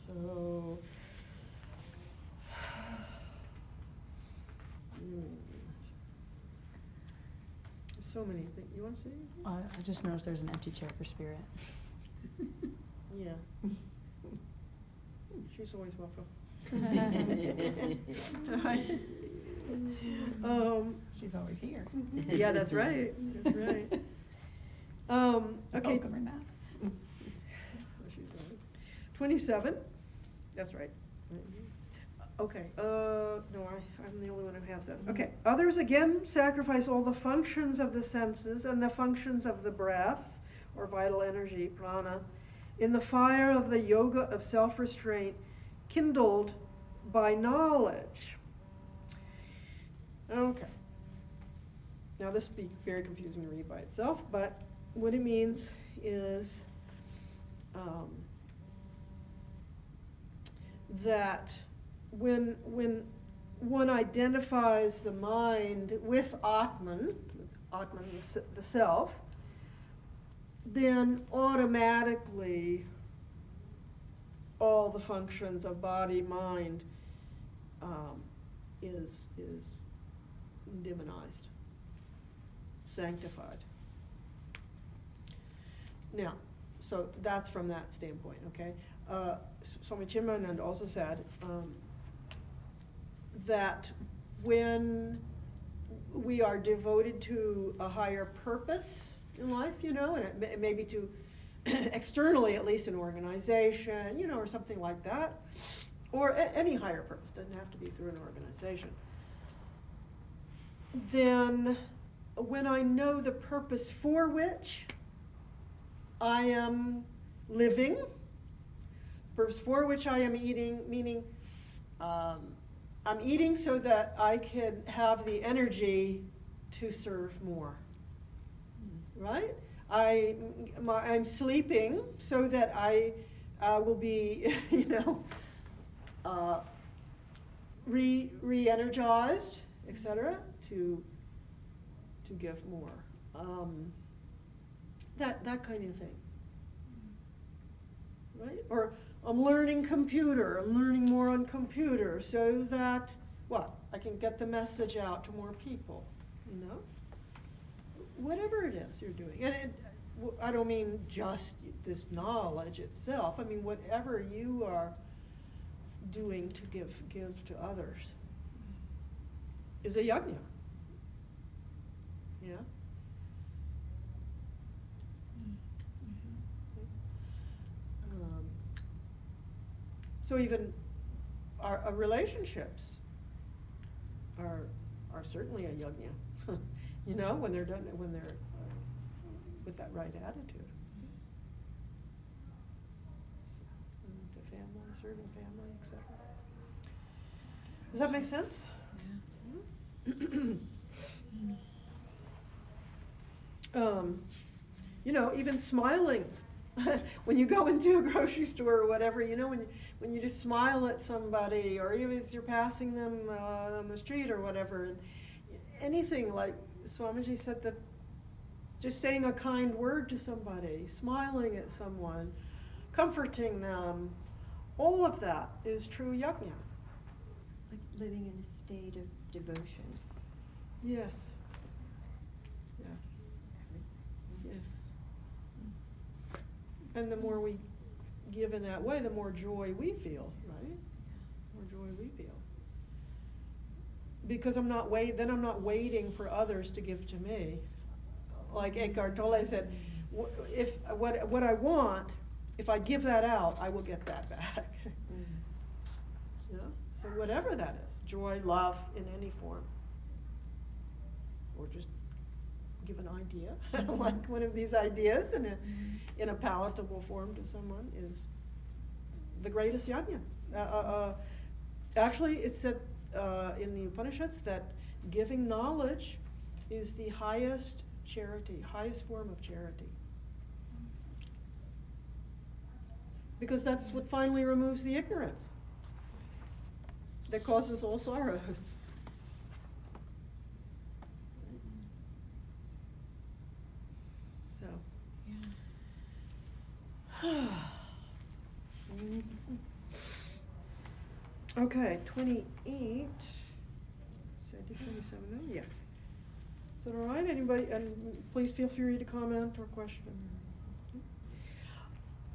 So, so many things. You want to say anything? I just noticed there's an empty chair for Spirit. Yeah. She's always welcome. She's always here. Yeah, that's right. That's right. Okay. Welcome or not. 27. That's right. Okay. No, I'm the only one who has that. Okay. Others again sacrifice all the functions of the senses and the functions of the breath, or vital energy, prana, in the fire of the yoga of self-restraint kindled by knowledge. Okay. Now this would be very confusing to read by itself, but what it means is that when one identifies the mind with Atman, the self, then automatically all the functions of body, mind is demonized, sanctified. Now, so that's from that standpoint, okay? Swami Chinmayananda also said that when we are devoted to a higher purpose in life, you know, and it may be to externally at least an organization, you know, or something like that, or any higher purpose, doesn't have to be through an organization, then when I know the purpose for which I am living, purpose for which I am eating, meaning I'm eating so that I can have the energy to serve more, right? I'm sleeping so that I will be, you know, re-energized, etc., to give more. That kind of thing, right? Or I'm learning computer. I'm learning more on computer so that what? I can get the message out to more people, you know? Whatever it is you're doing. And I don't mean just this knowledge itself. I mean whatever you are doing to give to others is a yajna. Yeah? So even our relationships are certainly a yajna, you know, when they're done, when they're with that right attitude. So, the family, serving family, etc. Does that make sense? Yeah. You know, even smiling. When you go into a grocery store or whatever, you know, when you just smile at somebody, or even as you're passing them on the street or whatever, anything like Swamiji said, that just saying a kind word to somebody, smiling at someone, comforting them, all of that is true yajna. Like living in a state of devotion. Yes. Yes. Yes. And the more we give in that way, the more joy we feel, right? More joy we feel. Because I'm not waiting for others to give to me. Like Eckhart Tolle said, if what I want, if I give that out, I will get that back. Yeah? So whatever that is, joy, love in any form, or just give an idea, like one of these ideas in a palatable form to someone, is the greatest yajna. Actually, it's said in the Upanishads that giving knowledge is the highest charity, highest form of charity. Because that's what finally removes the ignorance that causes all sorrows. Okay, 28. So I did 27 now? Yes. Is that all right? Anybody? And please feel free to comment or question.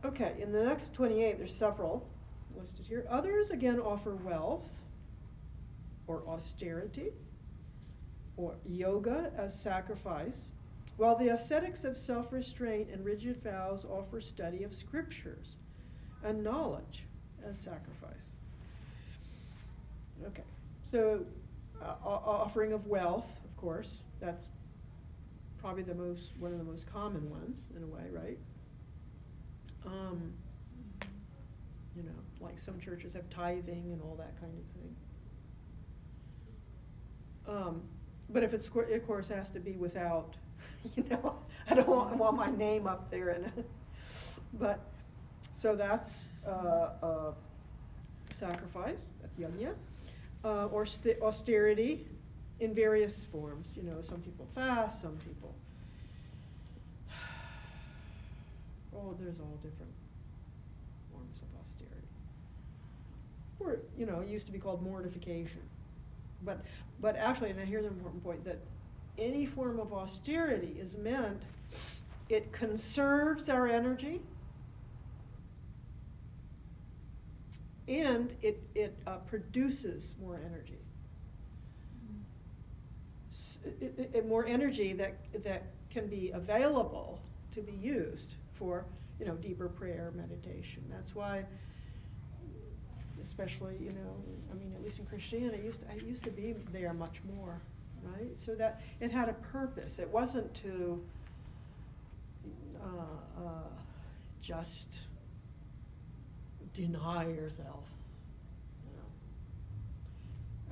Okay, in the next 28, there's several listed here. Others, again, offer wealth or austerity or yoga as sacrifice, while the ascetics of self-restraint and rigid vows offer study of scriptures and knowledge as sacrifice. Okay, so offering of wealth, of course, that's probably one of the most common ones in a way, right? You know, like some churches have tithing and all that kind of thing. But if it's, of course, has to be without, I don't want my name up there. But, so that's sacrifice, that's yajna. Or austerity in various forms. Some people fast, some people. There's all different forms of austerity. Or, it used to be called mortification. But actually, and here's an important point, that any form of austerity is meant, it conserves our energy, and it produces more energy. More energy that can be available to be used for deeper prayer, meditation. That's why, especially at least in Christianity, I used to be there much more, right? So that it had a purpose. It wasn't to just deny yourself,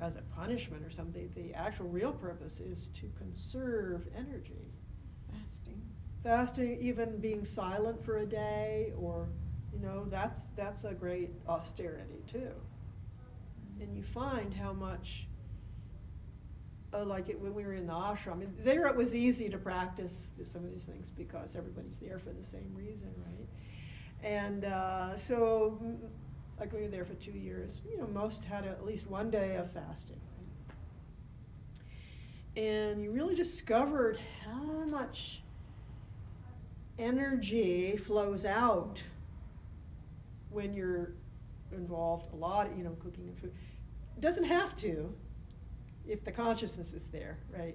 as a punishment or something. The actual real purpose is to conserve energy. Fasting, even being silent for a day, or that's a great austerity too. And you find how much, when we were in the ashram, there it was easy to practice some of these things because everybody's there for the same reason, right? And so, like we were there for 2 years, most had at least one day of fasting, right? And you really discovered how much energy flows out when you're involved a lot, cooking and food. It doesn't have to, if the consciousness is there, right?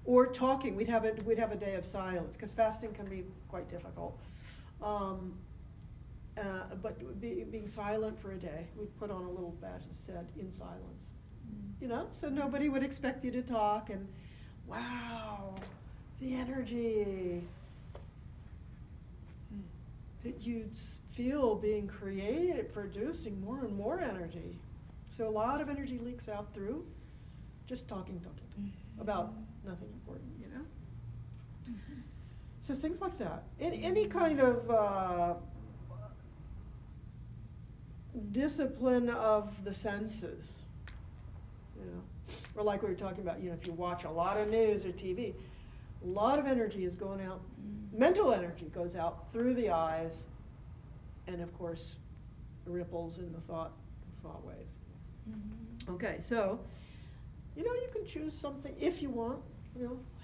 Or talking. We'd have a day of silence, because fasting can be quite difficult. But being silent for a day, we'd put on a little badge that said "in silence," so nobody would expect you to talk. And wow, the energy that you'd feel being created, producing more and more energy. So a lot of energy leaks out through just talking about nothing important, So things like that. Any kind of discipline of the senses, or like we were talking about, if you watch a lot of news or TV, a lot of energy is going out, mental energy goes out through the eyes, and of course ripples in the thought waves. Okay, so you can choose something if you want,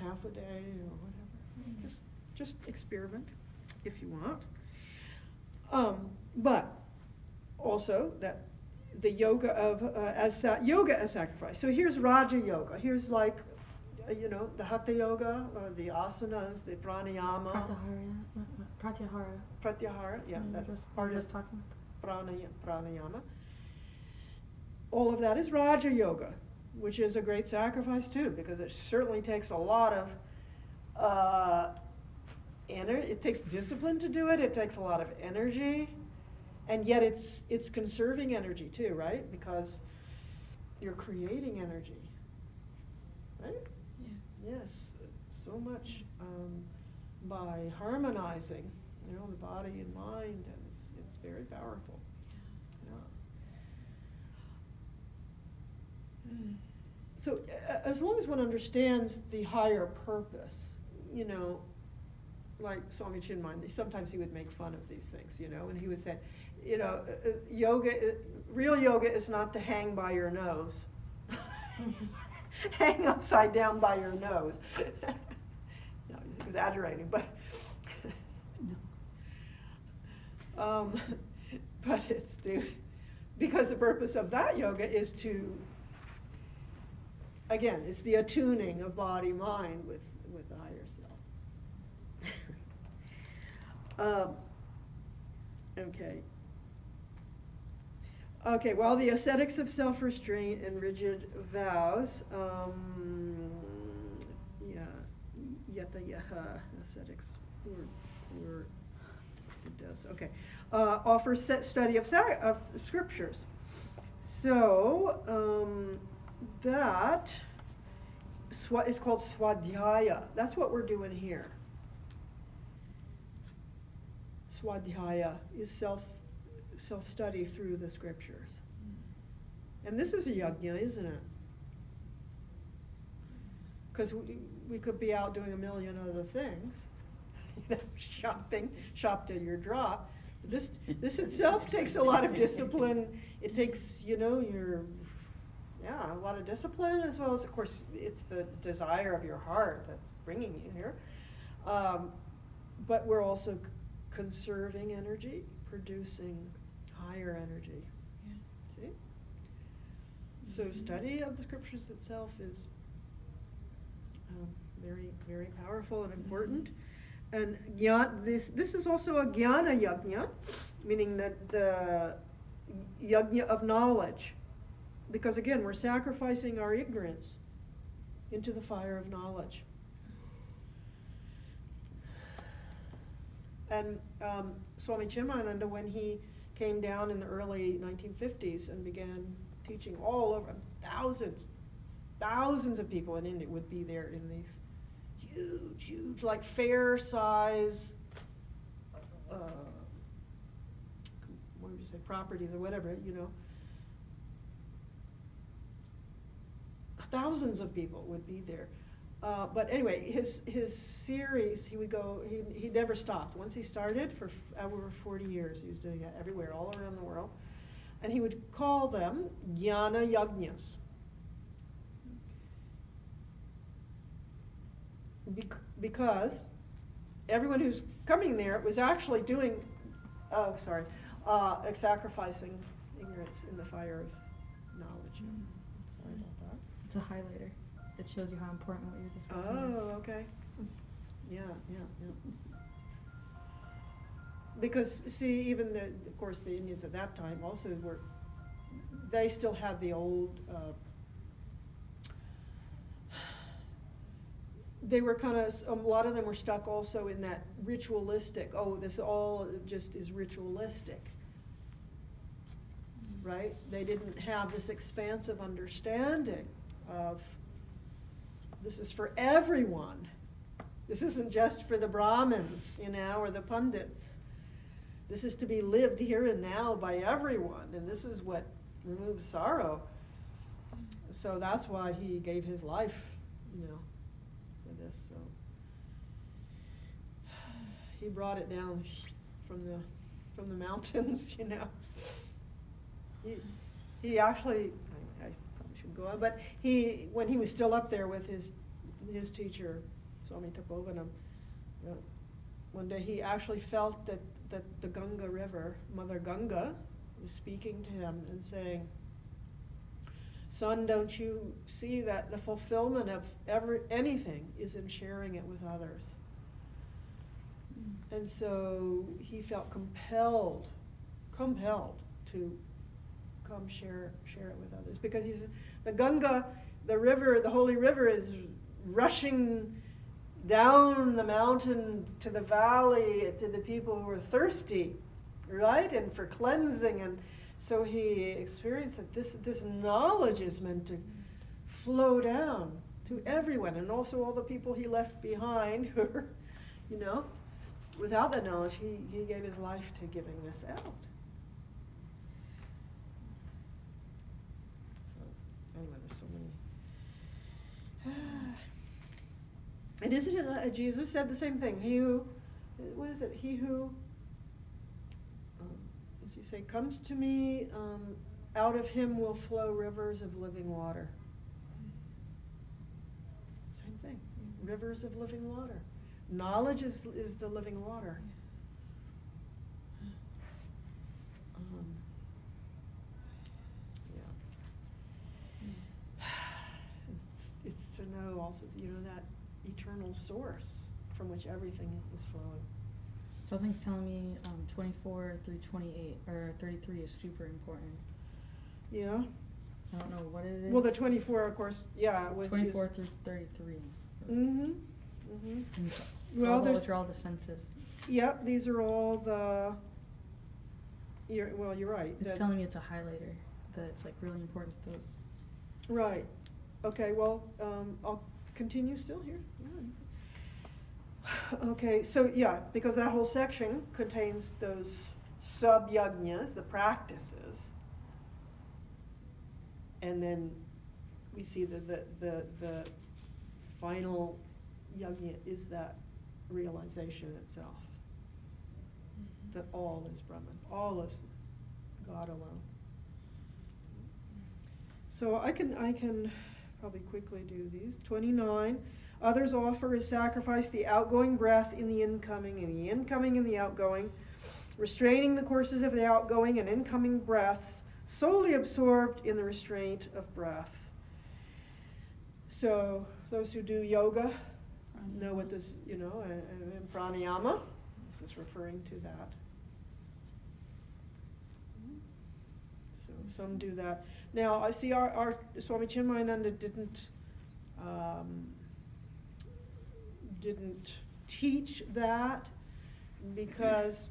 half a day or whatever. Just experiment if you want. But also that the yoga as sacrifice. So here's Raja Yoga. Here's like the Hatha Yoga, or the asanas, the pranayama. Pratyahara, yeah, that's part of talking. Pranayama. All of that is Raja Yoga, which is a great sacrifice too, because it certainly takes a lot of energy. It takes discipline to do it. It takes a lot of energy, and yet it's conserving energy too, right? Because you're creating energy, right? Yes, so much by harmonizing, the body and mind, and it's very powerful. So as long as one understands the higher purpose, like Swami Chinmay, sometimes he would make fun of these things, and he would say, real yoga is not to hang by your nose. Hang upside down by your nose. No, he's exaggerating, but but it's because the purpose of that yoga is to, again, it's the attuning of body mind with the higher self. Okay, well, the ascetics of self-restraint and rigid vows, yata yaha, ascetics, or it does. Okay. Offers study of scriptures. So that is called swadhyaya. That's what we're doing here. Swadhyaya is self-study through the scriptures. And this is a yajna, isn't it? Because we could be out doing a million other things, shopping, shop till you drop. This itself takes a lot of discipline. It takes, a lot of discipline, as well as, of course, it's the desire of your heart that's bringing you here. But we're also conserving energy, producing higher energy. Yes. See? So study of the scriptures itself is very, very powerful and important. And this is also a jnana yajna, meaning that the yajna of knowledge. Because again, we're sacrificing our ignorance into the fire of knowledge. And Swami Chinmayananda, when he came down in the early 1950s and began teaching all over, thousands of people in India would be there in these huge, like fair size, what would you say, properties or whatever, Thousands of people would be there. But anyway, his series, he never stopped. Once he started, for over 40 years, he was doing it everywhere, all around the world. And he would call them jnana yajnas. Because everyone who's coming there was actually doing, sacrificing ignorance in the fire of knowledge. Sorry about that. It's a highlighter that shows you how important what you're discussing is. Oh, okay. Yeah. Because, see, even of course, the Indians at that time also they still had the old, they were a lot of them were stuck also in that ritualistic, this all just is ritualistic, right? They didn't have this expansive understanding of, this is for everyone. This isn't just for the Brahmins, or the Pundits. This is to be lived here and now by everyone, and this is what removes sorrow. So that's why he gave his life, for this. So he brought it down from the mountains, He actually, I probably shouldn't go on, but when he was still up there with his teacher, Swami Tapovanam, one day he actually felt that the Ganga River, Mother Ganga, was speaking to him and saying, "Son, don't you see that the fulfillment of anything is in sharing it with others?" And so he felt compelled to come share it with others, because the Ganga, the river, the holy river, is rushing down the mountain to the valley to the people who are thirsty, right, and for cleansing. And so he experienced that this knowledge is meant to flow down to everyone, and also all the people he left behind who are, without that knowledge. He gave his life to giving this out. Anyway, there's so many. And isn't it Jesus said the same thing? He who, what is it? He who, does he say, comes to me, out of him will flow rivers of living water. Same thing. Rivers of living water. Knowledge is the living water. It's to know also, that eternal source from which everything is flowing. Something's telling me 24 through 28 or 33 is super important. Yeah. I don't know what it is. Well, the 24, of course, 24 through 33. Mm-hmm. Mm-hmm. Well, those are all the senses. Yep, these are all the, you're right. It's that- telling me it's a highlighter, that it's like really important to those. Right. Okay, well, I'll continue still here. Yeah. Okay, so yeah, because that whole section contains those sub-yajnas, the practices. And then we see the final yajna is that realization itself. That all is Brahman, all is God alone. So I can probably quickly do these. 29. Others offer as sacrifice the outgoing breath in the incoming, and the incoming in the outgoing, restraining the courses of the outgoing and incoming breaths, solely absorbed in the restraint of breath. So those who do yoga know what this, in pranayama, this is referring to that. So some do that. Now, I see our Swami Chinmayananda didn't teach that because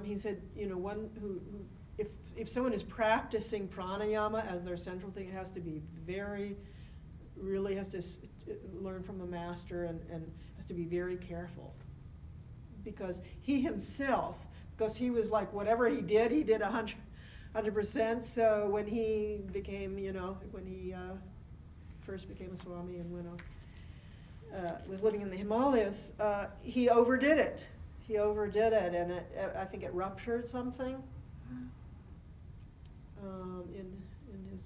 he said, one who if someone is practicing pranayama as their central thing, it has to be really has to learn from the master and has to be very careful. Because he himself, because he was like, whatever he did 100%. So when he became, when he first became a Swami and was living in the Himalayas, he overdid it. And I think it ruptured something in his.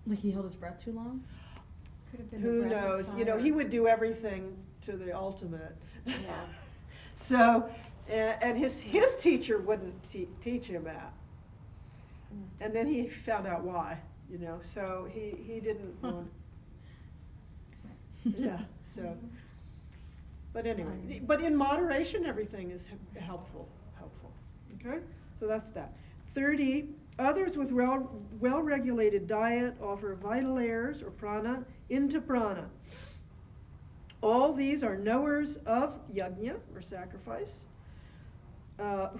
Like he held his breath too long? Could have been Who the breath knows? of fire. He would do everything to the ultimate. Yeah. So, and his teacher wouldn't teach him that. And then he found out why, so he didn't want. Yeah, so. But anyway, but in moderation, everything is helpful. Okay, so that's that. 30. Others with well-regulated diet offer vital airs or prana into prana. All these are knowers of yajna or sacrifice,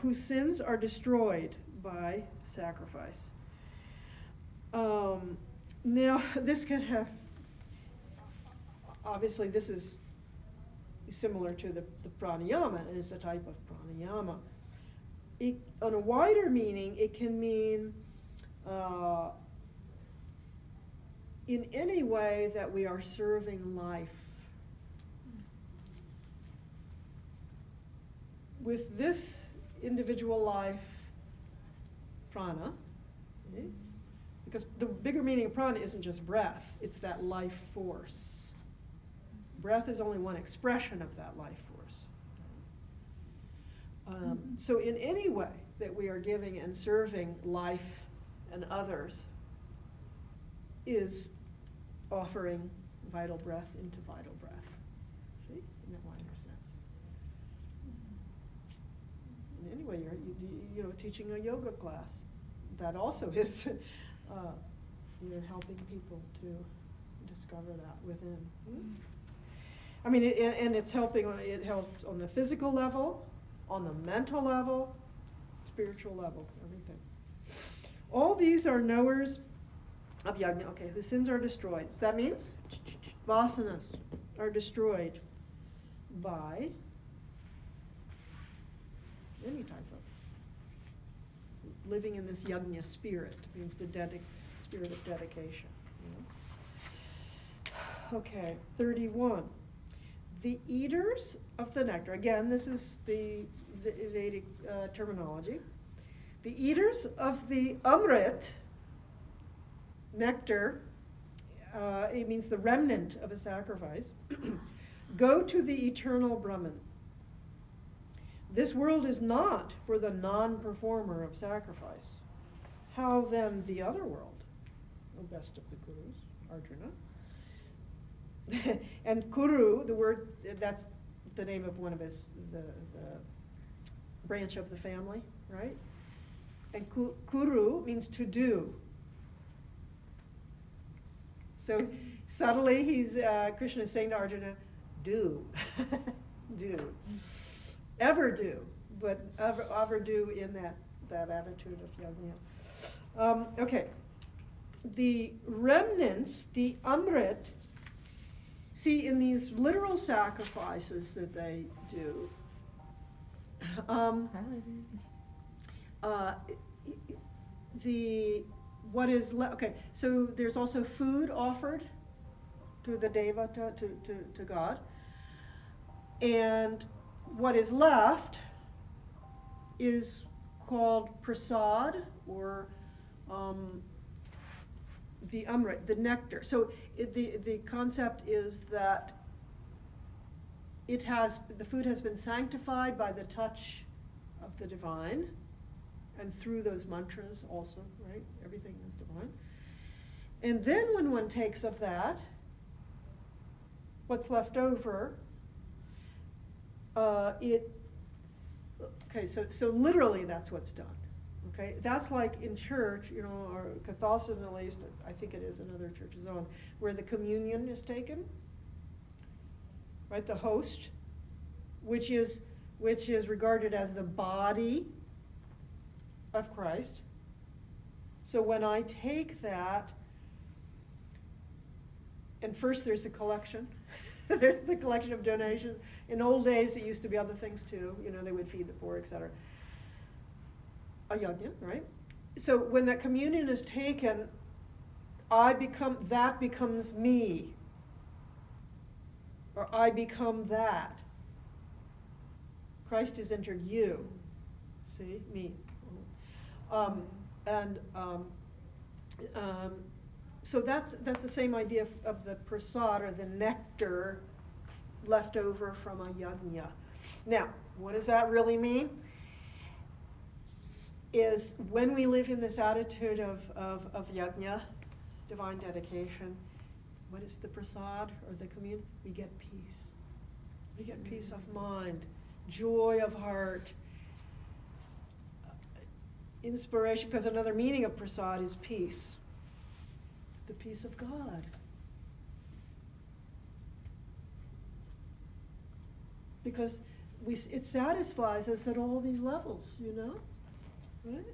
whose sins are destroyed by sacrifice. Now, this can have, obviously this is similar to the pranayama, and it's a type of pranayama. On a wider meaning, it can mean in any way that we are serving life. With this individual life prana, because the bigger meaning of prana isn't just breath, it's that life force. Breath is only one expression of that life force. So in any way that we are giving and serving life and others is offering vital breath into vital breath. See, in that wider sense. And anyway, you're teaching a yoga class. That also is helping people to discover that within. I mean, and it's helping. It helps on the physical level, on the mental level, spiritual level, everything. All these are knowers of yajna. Okay, the sins are destroyed. So that means vaasanas are destroyed by any type of living in this yajna spirit. Means the spirit of dedication. Okay, 31. The eaters of the nectar. Again, this is the Vedic terminology. The eaters of the amrit, nectar, it means the remnant of a sacrifice, go to the eternal Brahman. This world is not for the non-performer of sacrifice. How then the other world, O best of the Kurus, Arjuna? And Kuru, the word, that's the name of one of the branch of the family, right? And Kuru means to do. So subtly, Krishna is saying to Arjuna, do, do. ever do, but ever do in that attitude of yajna. Okay, the remnants, the amrit, see in these literal sacrifices that they do, okay, so there's also food offered to the devata, to God, and what is left is called prasad, or the amrit, the nectar. So the concept is that the food has been sanctified by the touch of the divine, and through those mantras also, right? Everything is divine. And then when one takes of that, what's left over, so literally that's what's done. Okay, that's like in church, or Catholicism at least, I think it is in other churches on, where the communion is taken, right? The host, which is regarded as the body of Christ. So when I take that, and first there's a collection. There's the collection of donations. In old days, it used to be other things too. They would feed the poor, etc. A yajna, right? So when that communion is taken, that becomes me, or I become that. Christ has entered you. See, me. So that's the same idea of the prasad, or the nectar left over from a yajna. Now, what does that really mean? Is when we live in this attitude of yajna, divine dedication, what is the prasad, or the communion? We get peace. We get peace of mind, joy of heart, inspiration, because another meaning of prasad is peace. The peace of God. Because it satisfies us at all these levels, right?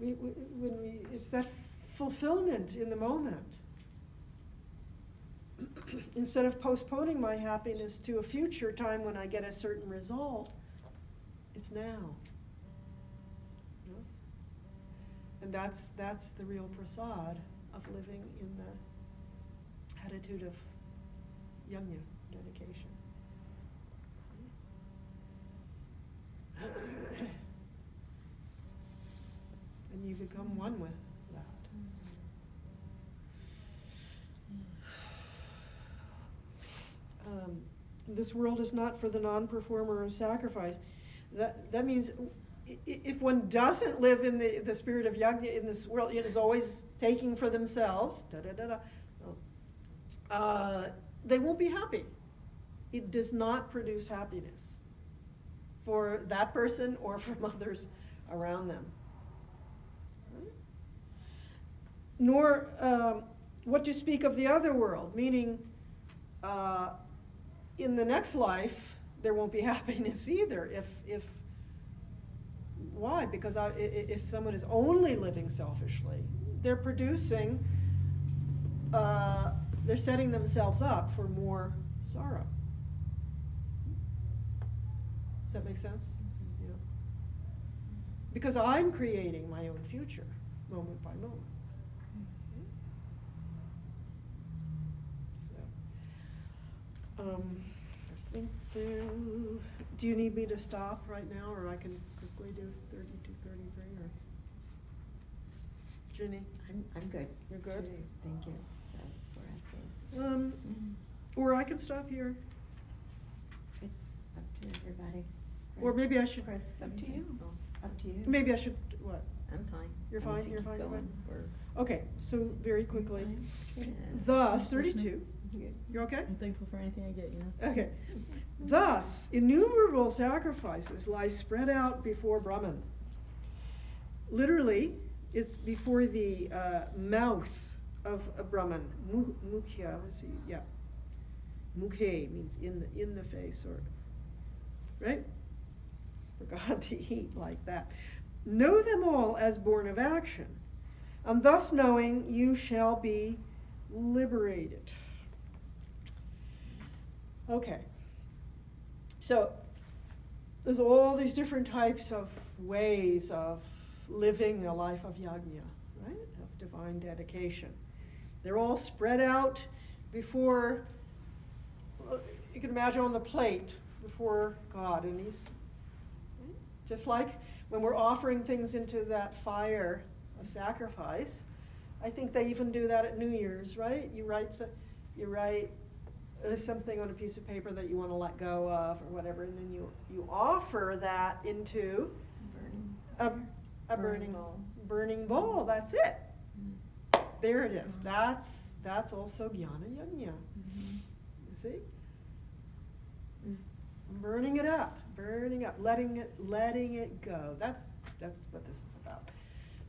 It's that fulfillment in the moment. Instead of postponing my happiness to a future time when I get a certain result, it's now. And that's the real prasad of living in the attitude of yajna, dedication. And you become one with that. This world is not for the non-performer of sacrifice. That means if one doesn't live in the spirit of yajna in this world, it is always taking for themselves, they won't be happy. It does not produce happiness for that person or from others around them. Nor what to speak of the other world, meaning in the next life there won't be happiness either. Why? Because if someone is only living selfishly, they're producing, they're setting themselves up for more sorrow. Does that make sense? Yeah. Because I'm creating my own future, moment by moment. So, I think do you need me to stop right now, or I can quickly do 32, 33, or? Ginny? I'm good. You're good? Thank you for asking. Or I can stop here. It's up to everybody. Or maybe I should. Chris, It's up to you. Up to you. Maybe I should, what? I'm fine. You're I need fine, to you're keep fine, you're going. Okay, so very quickly. Yeah. Thus, Just 32. You're okay? I'm thankful for anything I get, Okay. Thus, innumerable sacrifices lie spread out before Brahman. Literally, it's before the mouth of a Brahman. Mukhya, let's see, yeah. Mukhe means in the face, or right? For God to eat like that. Know them all as born of action, and thus knowing you shall be liberated. Okay. So there's all these different types of ways of living a life of yajna, right? Of divine dedication. They're all spread out before, you can imagine on the plate before God, and he's, right? Just like when we're offering things into that fire of sacrifice, I think they even do that at New Year's, right? You write something on a piece of paper that you want to let go of or whatever, and then you offer that into a burning bowl. That's it. There it is. That's also jnana yajna. You see? Burning it up, letting it go. That's what this is about.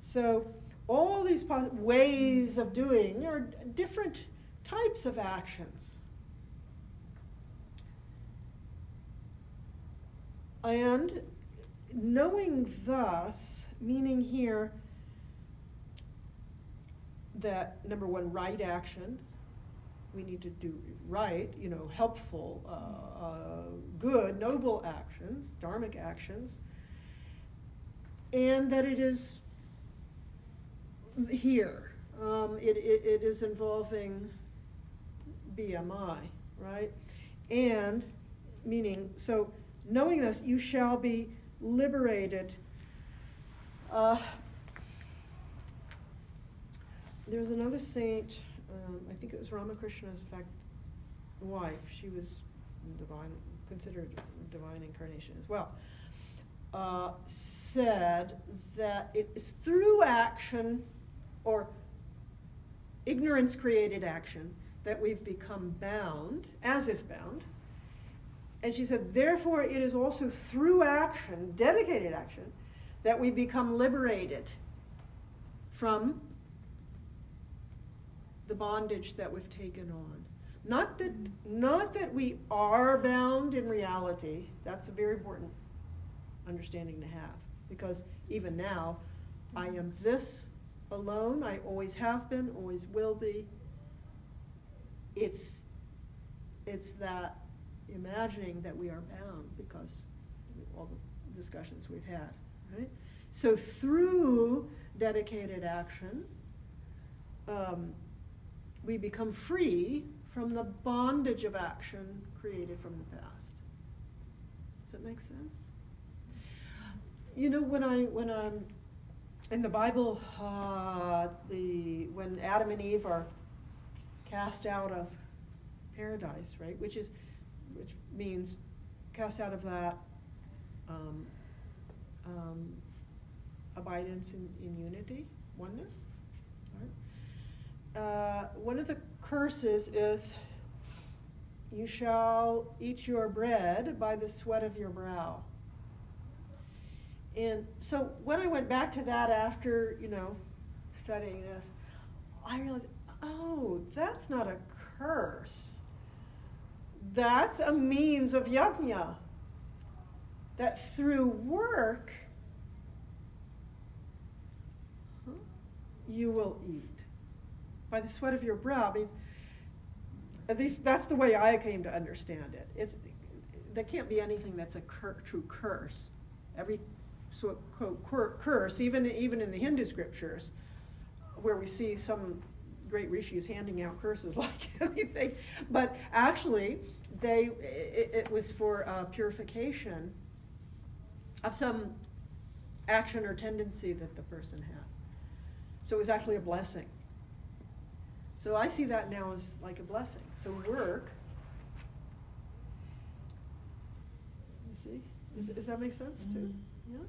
So all these ways of doing are different types of actions. And knowing thus, meaning here that, number one, right action, we need to do right, helpful, good, noble actions, dharmic actions, and that it is here. It is involving BMI, right? And meaning, so knowing this, you shall be liberated. There's another saint, I think it was Ramakrishna's wife. She was considered divine incarnation as well. Said that it is through action, or ignorance created action, that we've become bound, as if bound. And she said, therefore it is also through action, dedicated action, that we become liberated from the bondage that we've taken on. Not that we are bound in reality. That's a very important understanding to have. Because even now, I am this alone. I always have been, always will be. It's that imagining that we are bound because of all the discussions we've had, right? So through dedicated action, we become free from the bondage of action created from the past. Does that make sense? When in the Bible, when Adam and Eve are cast out of paradise, right? Which means cast out of that abidance in unity, oneness. Right? One of the curses is, you shall eat your bread by the sweat of your brow. And so when I went back to that after, studying this, I realized, oh, that's not a curse. That's a means of yajna. That through work, you will eat. By the sweat of your brow means, at least that's the way I came to understand it. There can't be anything that's a true curse. Every curse, even in the Hindu scriptures, where we see some great rishis handing out curses like anything, but actually it was for purification of some action or tendency that the person had. So it was actually a blessing. So I see that now as like a blessing. So work, you see, does that make sense too? Yeah.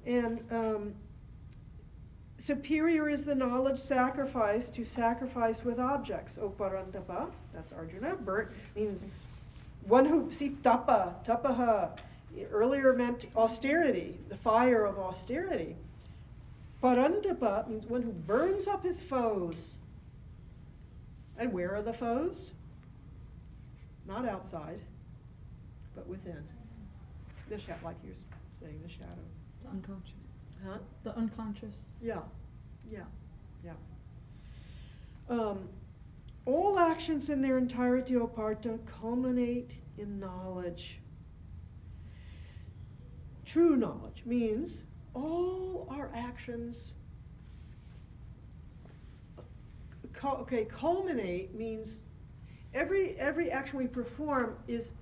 And superior is the knowledge sacrifice to sacrifice with objects. Oparantapa, that's Arjuna. Burnt means one who, see, tapaha, earlier meant austerity, the fire of austerity. Parantapa means one who burns up his foes. And where are the foes? Not outside, but within. The shadow, like you're saying, the shadow. The unconscious. Huh? The unconscious. Yeah, yeah, yeah. All actions in their entirety or part culminate in knowledge. True knowledge means all our actions. Culminate means every action we perform is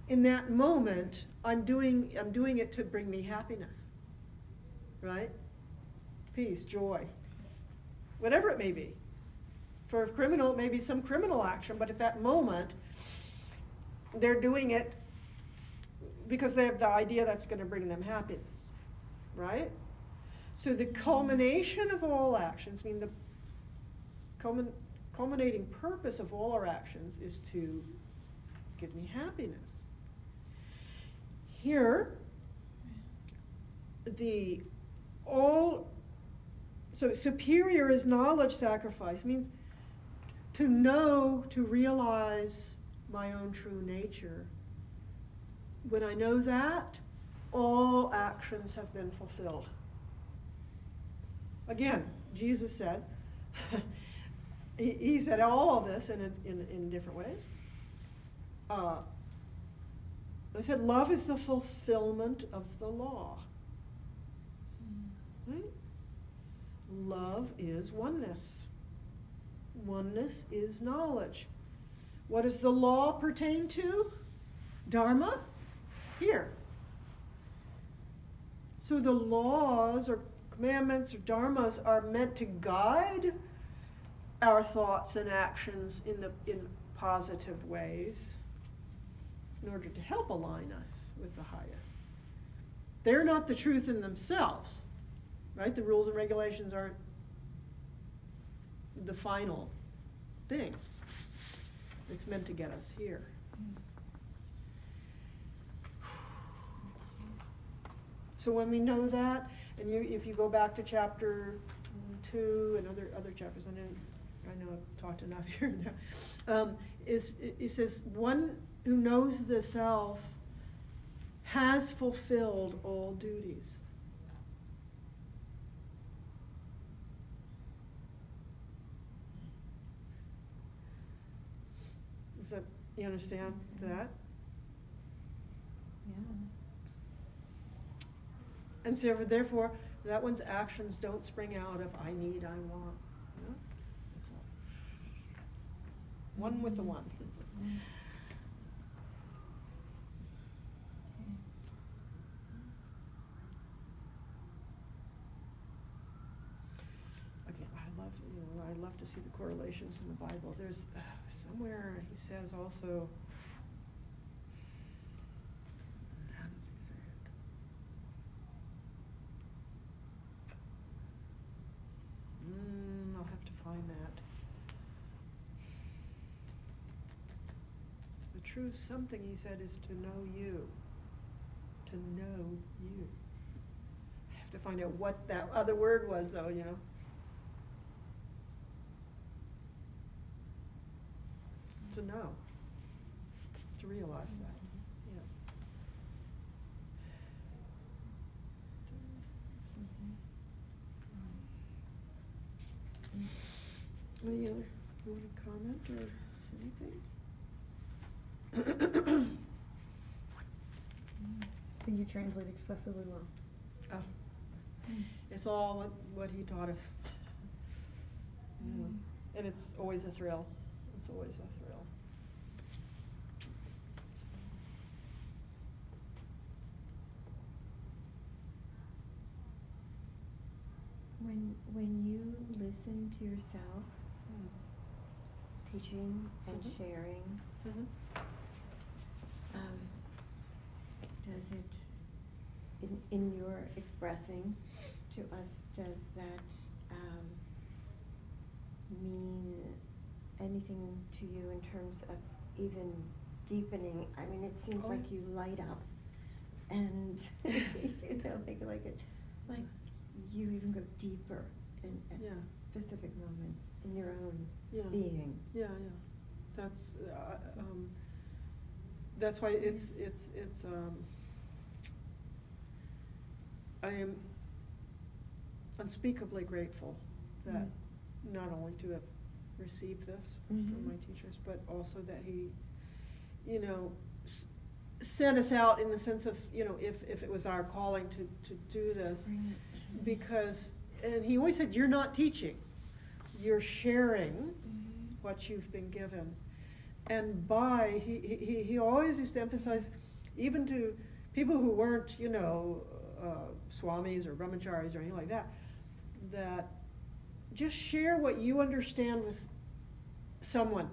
in that moment. I'm doing it to bring me happiness, right? Peace, joy, whatever it may be. For a criminal, it may be some criminal action, but at that moment, they're doing it because they have the idea that's going to bring them happiness, right? So the culmination of all actions, I mean the culminating purpose of all our actions is to give me happiness. Here, so superior is knowledge sacrifice, means to know, to realize my own true nature. When I know that, all actions have been fulfilled. Again, Jesus said, he said all of this in different ways. He said, love is the fulfillment of the law. Right? Love is oneness. Oneness is knowledge. What does the law pertain to? Dharma? Here. So the laws or commandments or dharmas are meant to guide our thoughts and actions in positive ways in order to help align us with the highest. They're not the truth in themselves, right? The rules and regulations aren't the final thing. It's meant to get us here. So when we know that, and if you go back to chapter 2 and other chapters, I know I've talked enough here now, it says, one who knows the self has fulfilled all duties. Is that, you understand that? Yeah. And so therefore, that one's actions don't spring out of I need, I want. No? It's not. One with the one. Okay, I love to see the correlations in the Bible. There's somewhere he says also. I'll have to find that. The true something, he said, is to know you. To know you. I have to find out what that other word was, though, you know. To know. To realize that. Yeah. Any other, you want to comment or anything? I think you translate excessively well. Oh. It's all what he taught us. Yeah. And it's always a thrill. It's always a thrill. When you listen to yourself, teaching and sharing, does it, in your expressing to us, does that mean anything to you in terms of even deepening? I mean, it seems like you light up, and you know, like you even go deeper in at specific moments in your own being. Yeah. That's why it's I am unspeakably grateful that not only to have received this from my teachers, but also that he, you know, sent us out in the sense of, you know, if it was our calling to do this, because, and he always said, you're not teaching, you're sharing what you've been given. And he always used to emphasize, even to people who weren't, you know, swamis or brahmacharis or anything like that, that just share what you understand with someone,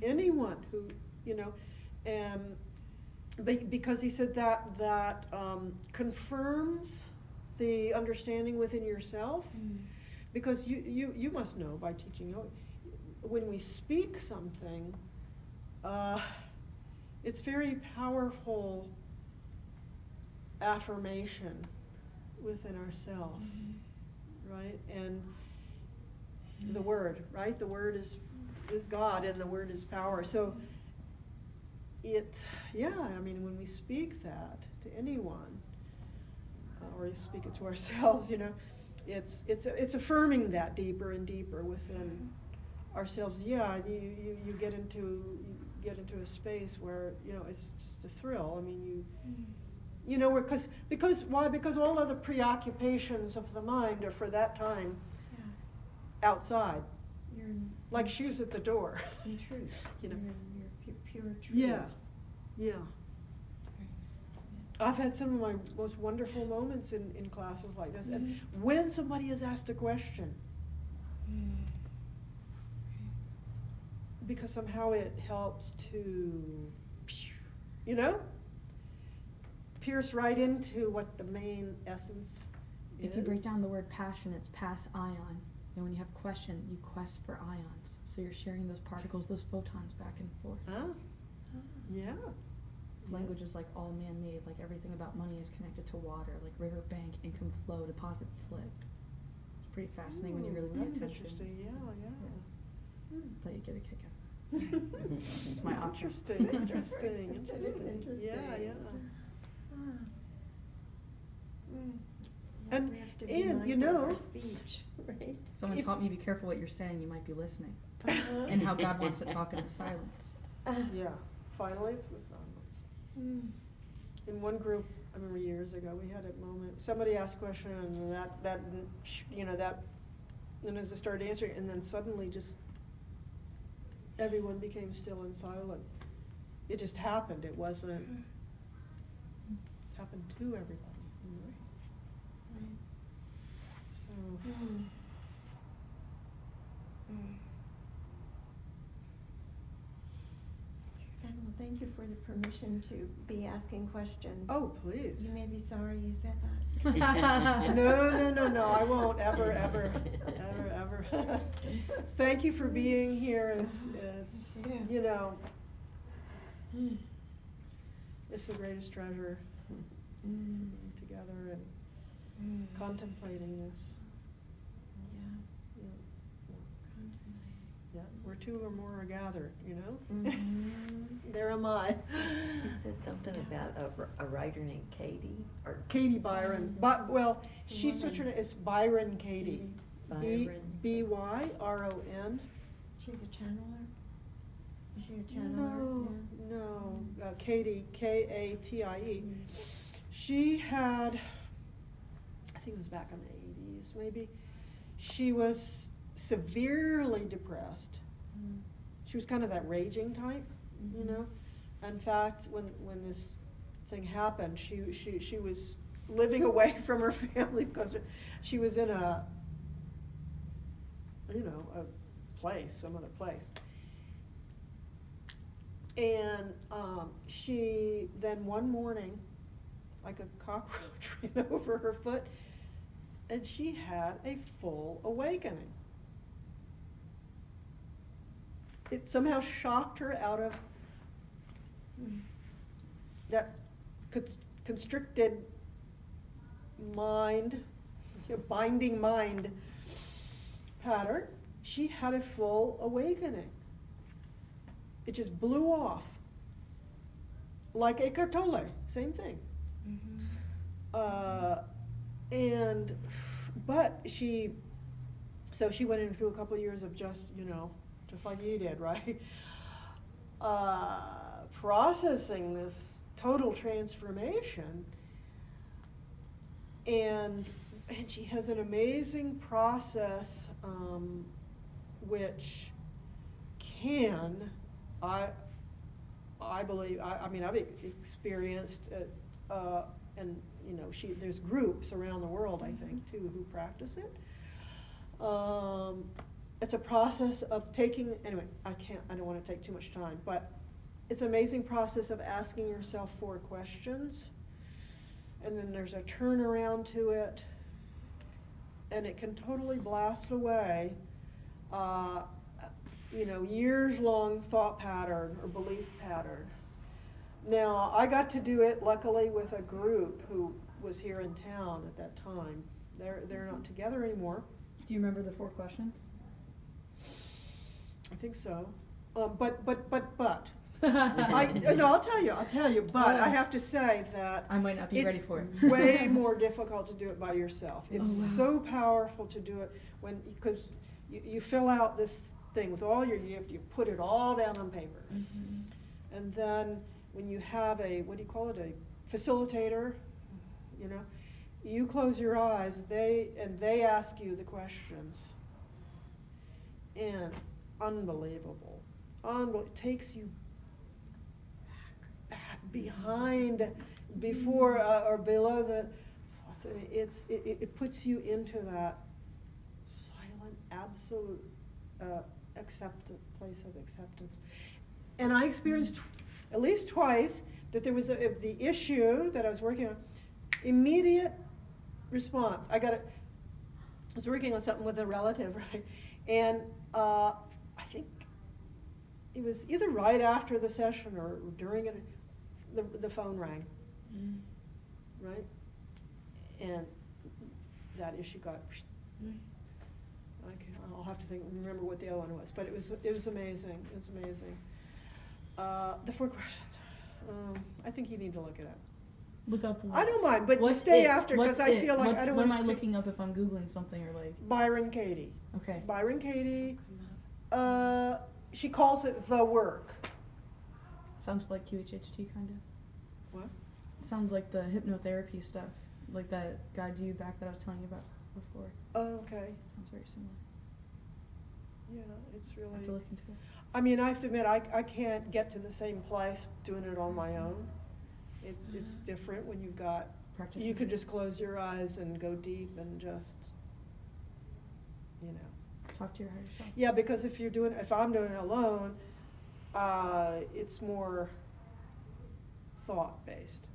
anyone who, you know, and because he said that confirms the understanding within yourself, because you must know by teaching, when we speak something, it's very powerful affirmation within ourselves, right? And the word, right? The word is God, and the word is power. So I mean, when we speak that to anyone, or speak it to ourselves, you know, it's affirming that deeper and deeper within ourselves. Yeah, you get into a space where, you know, it's just a thrill. I mean, you know, because why? Because all other preoccupations of the mind are for that time outside, like shoes at the door. In truth, you know, you're in your pure truth. Yeah. I've had some of my most wonderful moments in classes like this, and when somebody has asked a question, because somehow it helps to, you know, pierce right into what the main essence is. If you break down the word passion, it's pass ion. And when you have question, you quest for ions. So you're sharing those particles, those photons back and forth. Yeah. Language is like all man-made, like everything about money is connected to water, like river bank, income flow, deposits slip. It's pretty fascinating when you really pay That's attention. interesting, yeah. Thought you'd get a kick out of it. It's my option. Interesting. That is interesting. Yeah. We have to be And mindful you of know, our speech, right? Someone taught me to be careful what you're saying, you might be listening. And how God wants to talk in the silence. yeah, finally it's the silence. In one group, I remember years ago, we had a moment, somebody asked a question and that you know, that, and as I started answering, and then suddenly just everyone became still and silent. It just happened, it wasn't, happened to everybody, you know? So. Suzanne, well, thank you for the permission to be asking questions. Oh, please. You may be sorry you said that. No, I won't ever. Thank you for being here. It's you know, it's the greatest treasure to be together and contemplating this. Yeah, where two or more are gathered, you know? There am I. You said something about a writer named Katie, or Katie Byron, but, well, It's a she's woman. switching it, it's Byron Katie. Byron. Byron. She's a channeler? Is she a channeler? No, Katie, Katie. She had, I think it was back in the 80s maybe, she was severely depressed. She was kind of that raging type, you know. In fact, when this thing happened, she was living away from her family because she was in a, you know, some other place. And she then one morning, like a cockroach ran over her foot, and she had a full awakening. It somehow shocked her out of that constricted mind, binding mind pattern. She had a full awakening. It just blew off. Like Eckhart Tolle, same thing. And, but so she went into a couple of years of just, just like you did, right? Processing this total transformation. And she has an amazing process, which can, I believe, I mean, I've experienced it, and there's groups around the world, I think, too, who practice it. It's a process of anyway, I don't want to take too much time, but it's an amazing process of asking yourself 4 questions, and then there's a turnaround to it, and it can totally blast away, years-long thought pattern or belief pattern. Now, I got to do it, luckily, with a group who was here in town at that time. They're not together anymore. Do you remember the 4 questions? I think so. But. I'll tell you, but I have to say that I might not be ready for it. It's way more difficult to do it by yourself. It's so powerful to do it because you fill out this thing with all you put it all down on paper. Mm-hmm. And then when you have a facilitator, you close your eyes, they ask you the questions. And unbelievable. It takes you back behind, before or below the, it puts you into that silent, absolute place of acceptance. And I experienced at least twice that there was the issue that I was working on, immediate response. I was working on something with a relative, right? And I think it was either right after the session or during it, the phone rang, right? And that issue got, I'll have to remember what the other one was, but it was amazing. It was amazing. The 4 questions. I think you need to look it up. Look up. I don't mind, but you stay after, because I feel like I don't want to. want What am I looking up if I'm Googling something or like? Byron Katie. Okay. Byron Katie. She calls it the work. Sounds like QHHT kind of. What? Sounds like the hypnotherapy stuff, like that guides you back that I was telling you about before. Oh, okay. Sounds very similar. Yeah, it's really. I have to look into it. I mean, I have to admit, I can't get to the same place doing it on my own. It's different when you've got. You could just close your eyes and go deep and just, Talk to your higher self. Yeah, because if I'm doing it alone, it's more thought-based.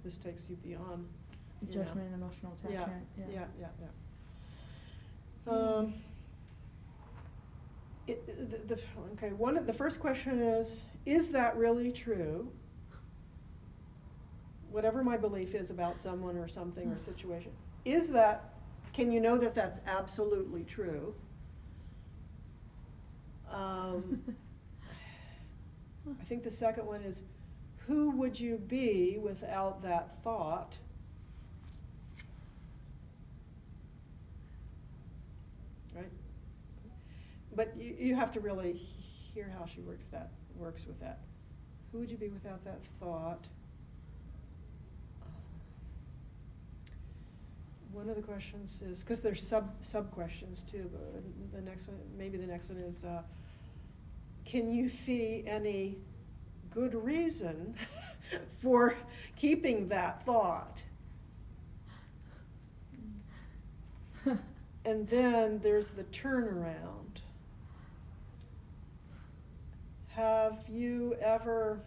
This takes you beyond Judgment and emotional attachment. Yeah. The first question is that really true? Whatever my belief is about someone or something or situation, can you know that that's absolutely true? I think the second one is, who would you be without that thought? Right? But you have to really hear how she works with that. Who would you be without that thought? One of the questions is, because there's sub questions too, but the next one is, can you see any good reason for keeping that thought? And then there's the turnaround. Have you ever,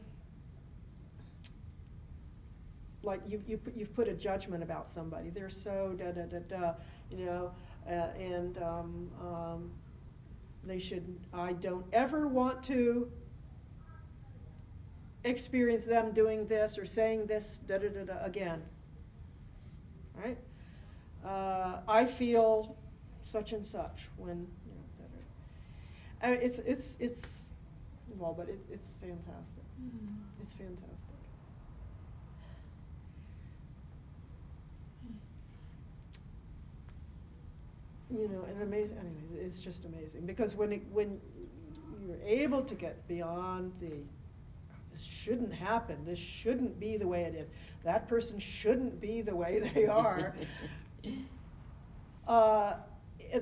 like you've put a judgment about somebody? They're so da da da da, and they shouldn't. I don't ever want to experience them doing this or saying this da da da da again. Right? I feel such and such when it's well, but it's fantastic. It's fantastic. you know, and amazing, anyway, it's just amazing, because when you're able to get beyond this shouldn't happen, this shouldn't be the way it is, that person shouldn't be the way they are,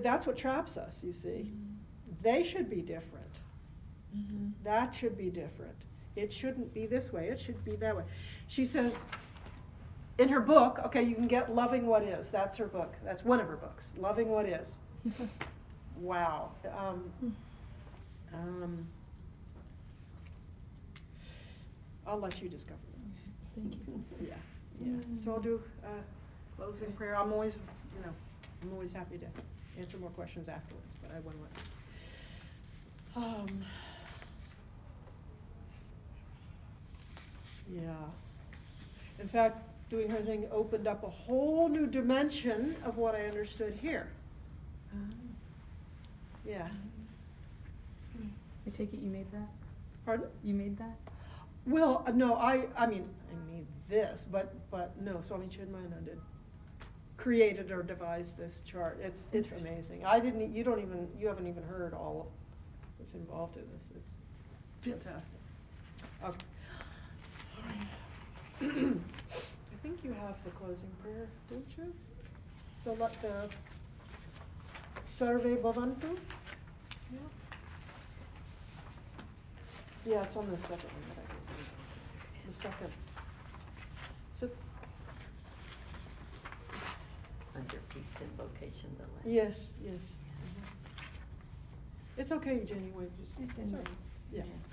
that's what traps us, you see. They should be different. That should be different. It shouldn't be this way, it should be that way. She says, in her book, okay, you can get Loving What Is, that's her book, that's one of her books, Loving What Is. Wow. I'll let you discover it. Thank you. Yeah. So I'll do closing prayer. I'm always happy to answer more questions afterwards, but I want to. Yeah. In fact, doing her thing opened up a whole new dimension of what I understood here. Yeah. I take it you made that? Pardon? You made that? Well, no, I made this, but no, Swami Chinmaya did created or devised this chart. It's amazing. You haven't even heard all that's involved in this. It's fantastic. Okay. All right. I think you have the closing prayer, don't you? The Sarve Bhavantu? Yeah. Yeah, it's on the second one that I gave you. The second. So, Under peace invocation, the last. yes. It's okay, Jenny. It's in there. Yeah. Yes.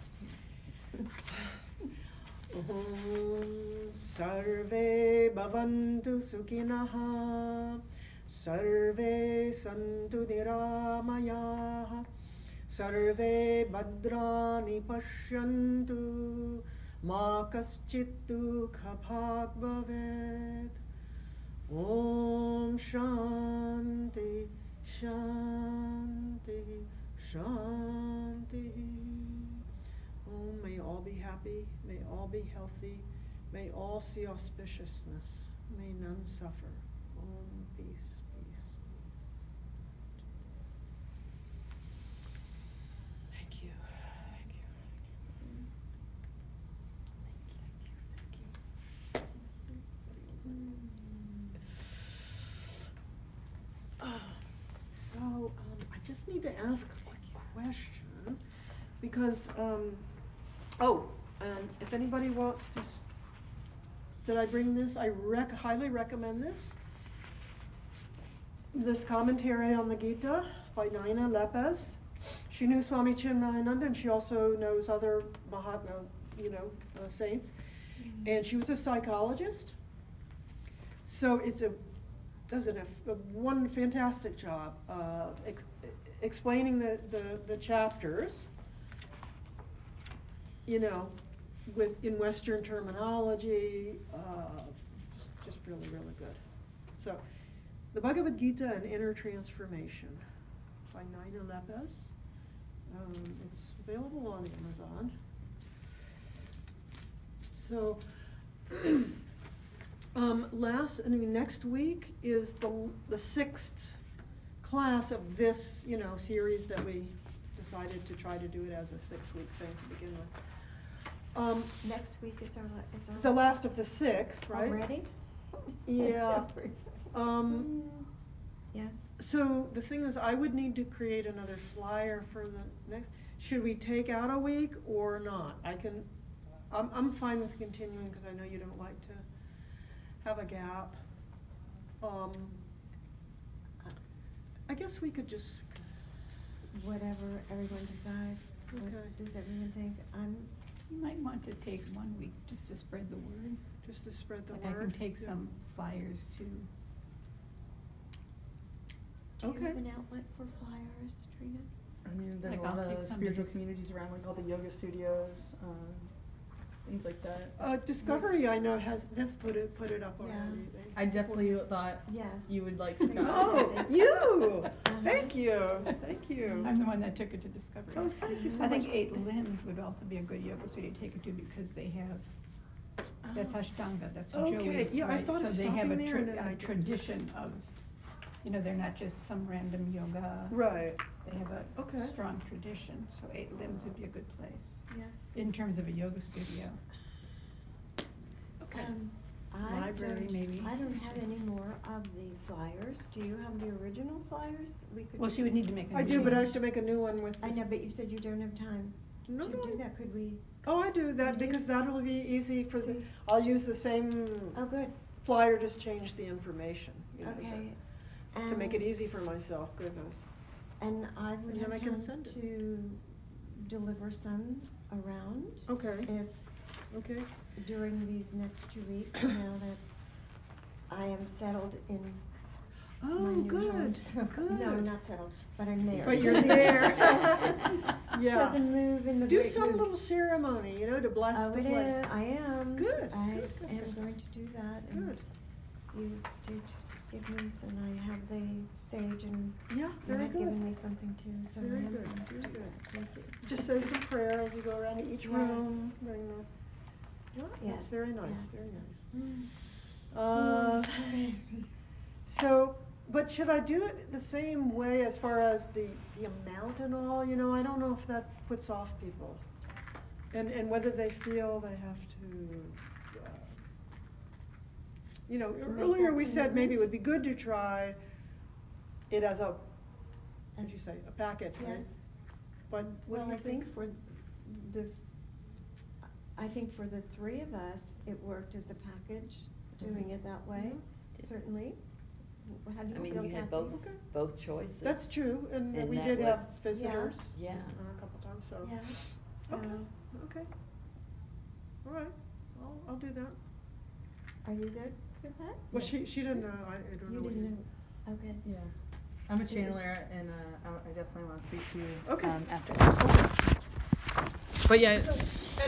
Om Sarve Bhavantu Sukhinah Sarve Santu Niramayah Sarve Bhadrani Pashyantu Ma Kaschit Dukha Bhag Bhavet Om Shanti Shanti Shanti. Oh, may all be happy, may all be healthy, may all see auspiciousness, may none suffer. Om, peace, peace. Thank you. So, I just need to ask a question, because, and if anybody wants to, did I bring this? I highly recommend this commentary on the Gita by Naina Lepes. She knew Swami Chinmayananda, and she also knows other Mahatma, saints. And she was a psychologist. So does one fantastic job of explaining the chapters, in Western terminology, just really, really good. So, the Bhagavad Gita and Inner Transformation by Naina Lepes. It's available on Amazon. So, next week is the 6th class of this, series that we decided to try to do it as a 6-week thing to begin with. Next week is our the last of the 6, right? Already? Yeah. Yes. So the thing is, I would need to create another flyer for the next. Should we take out a week or not? I'm fine with continuing, because I know you don't like to have a gap. I guess we could just. Whatever everyone decides. Okay. What does everyone think? You might want to take 1 week just to spread the word. Just to spread the And word. I can take some flyers too. Do you Okay. have an outlet for flyers, Trina? I mean, there's Like, a lot I'll take of some spiritual just- communities around, like all the yoga studios, things like that. Discovery, I know, they've put it up Yeah. already. I definitely thought Yes. you would like Scott. Oh, you! Thank you. I'm the one that took it to Discovery. Oh, thank you so I think much. 8 Limbs would also be a good yoga studio to take it to, because they have, that's Ashtanga, that's Okay, Joey's, yeah, I right? thought of So they have stopping there and then I a didn't. tradition of You know, they're not just some random yoga. Right. They have a Okay. strong tradition, so 8 Limbs would be a good place, Yes. in terms of a yoga studio. Okay. Library, maybe. I don't have any more of the flyers. Do you have the original flyers? We could. Well, she would need to make a new I do, but I have change. to make a new one with I this. know, but you said you don't have time No, to no. do that. Could we? Oh, I do that You do? because that'll be easy for the, See. I'll use the same Oh, good. flyer, just change the information, you know, Okay. to make it And- easy for myself, goodness. And I would And then have I can time send it. to deliver some around. Okay. If Okay. during these next 2 weeks, now that I am settled in my Oh, new home. good, So- good. No, I'm not settled, but I'm there. But you're there. So the move in the Do great some move. little ceremony, you know, to bless Oh, the it place. is, I am. Good, I good, good, am good. going to do that. And Good. you did give me, and I have the sage and Yeah, you very have given good. me something too, so I Very am good, going to very do good. that. Thank you. Just say some prayer as you go around each room. Yes. Bring the, yeah, Yes, that's very nice, yeah. very nice. Mm. Uh, So, but should I do it the same way as far as the amount and all, you know, I don't know if that puts off people. And whether they feel they have to, you know, Make earlier that we said maybe it commitment? would be good to try it as a, what'd you As- say, a package, right? Yes. But what Well, do I you think for the 3 of us, it worked as a package, doing it that way, Mhm. certainly. How do you I mean, feel, you had Kathy? Okay. both choices. That's true, and And we that did would- have visitors Yeah. a couple times, so. Yeah, so, Okay, okay. All right, I'll do that. are you good with that? Well, Yeah. she didn't know, I don't know. You what didn't know, okay. Yeah. I'm a It is- channeler and I definitely want to speak to you Okay. after. But yeah, So,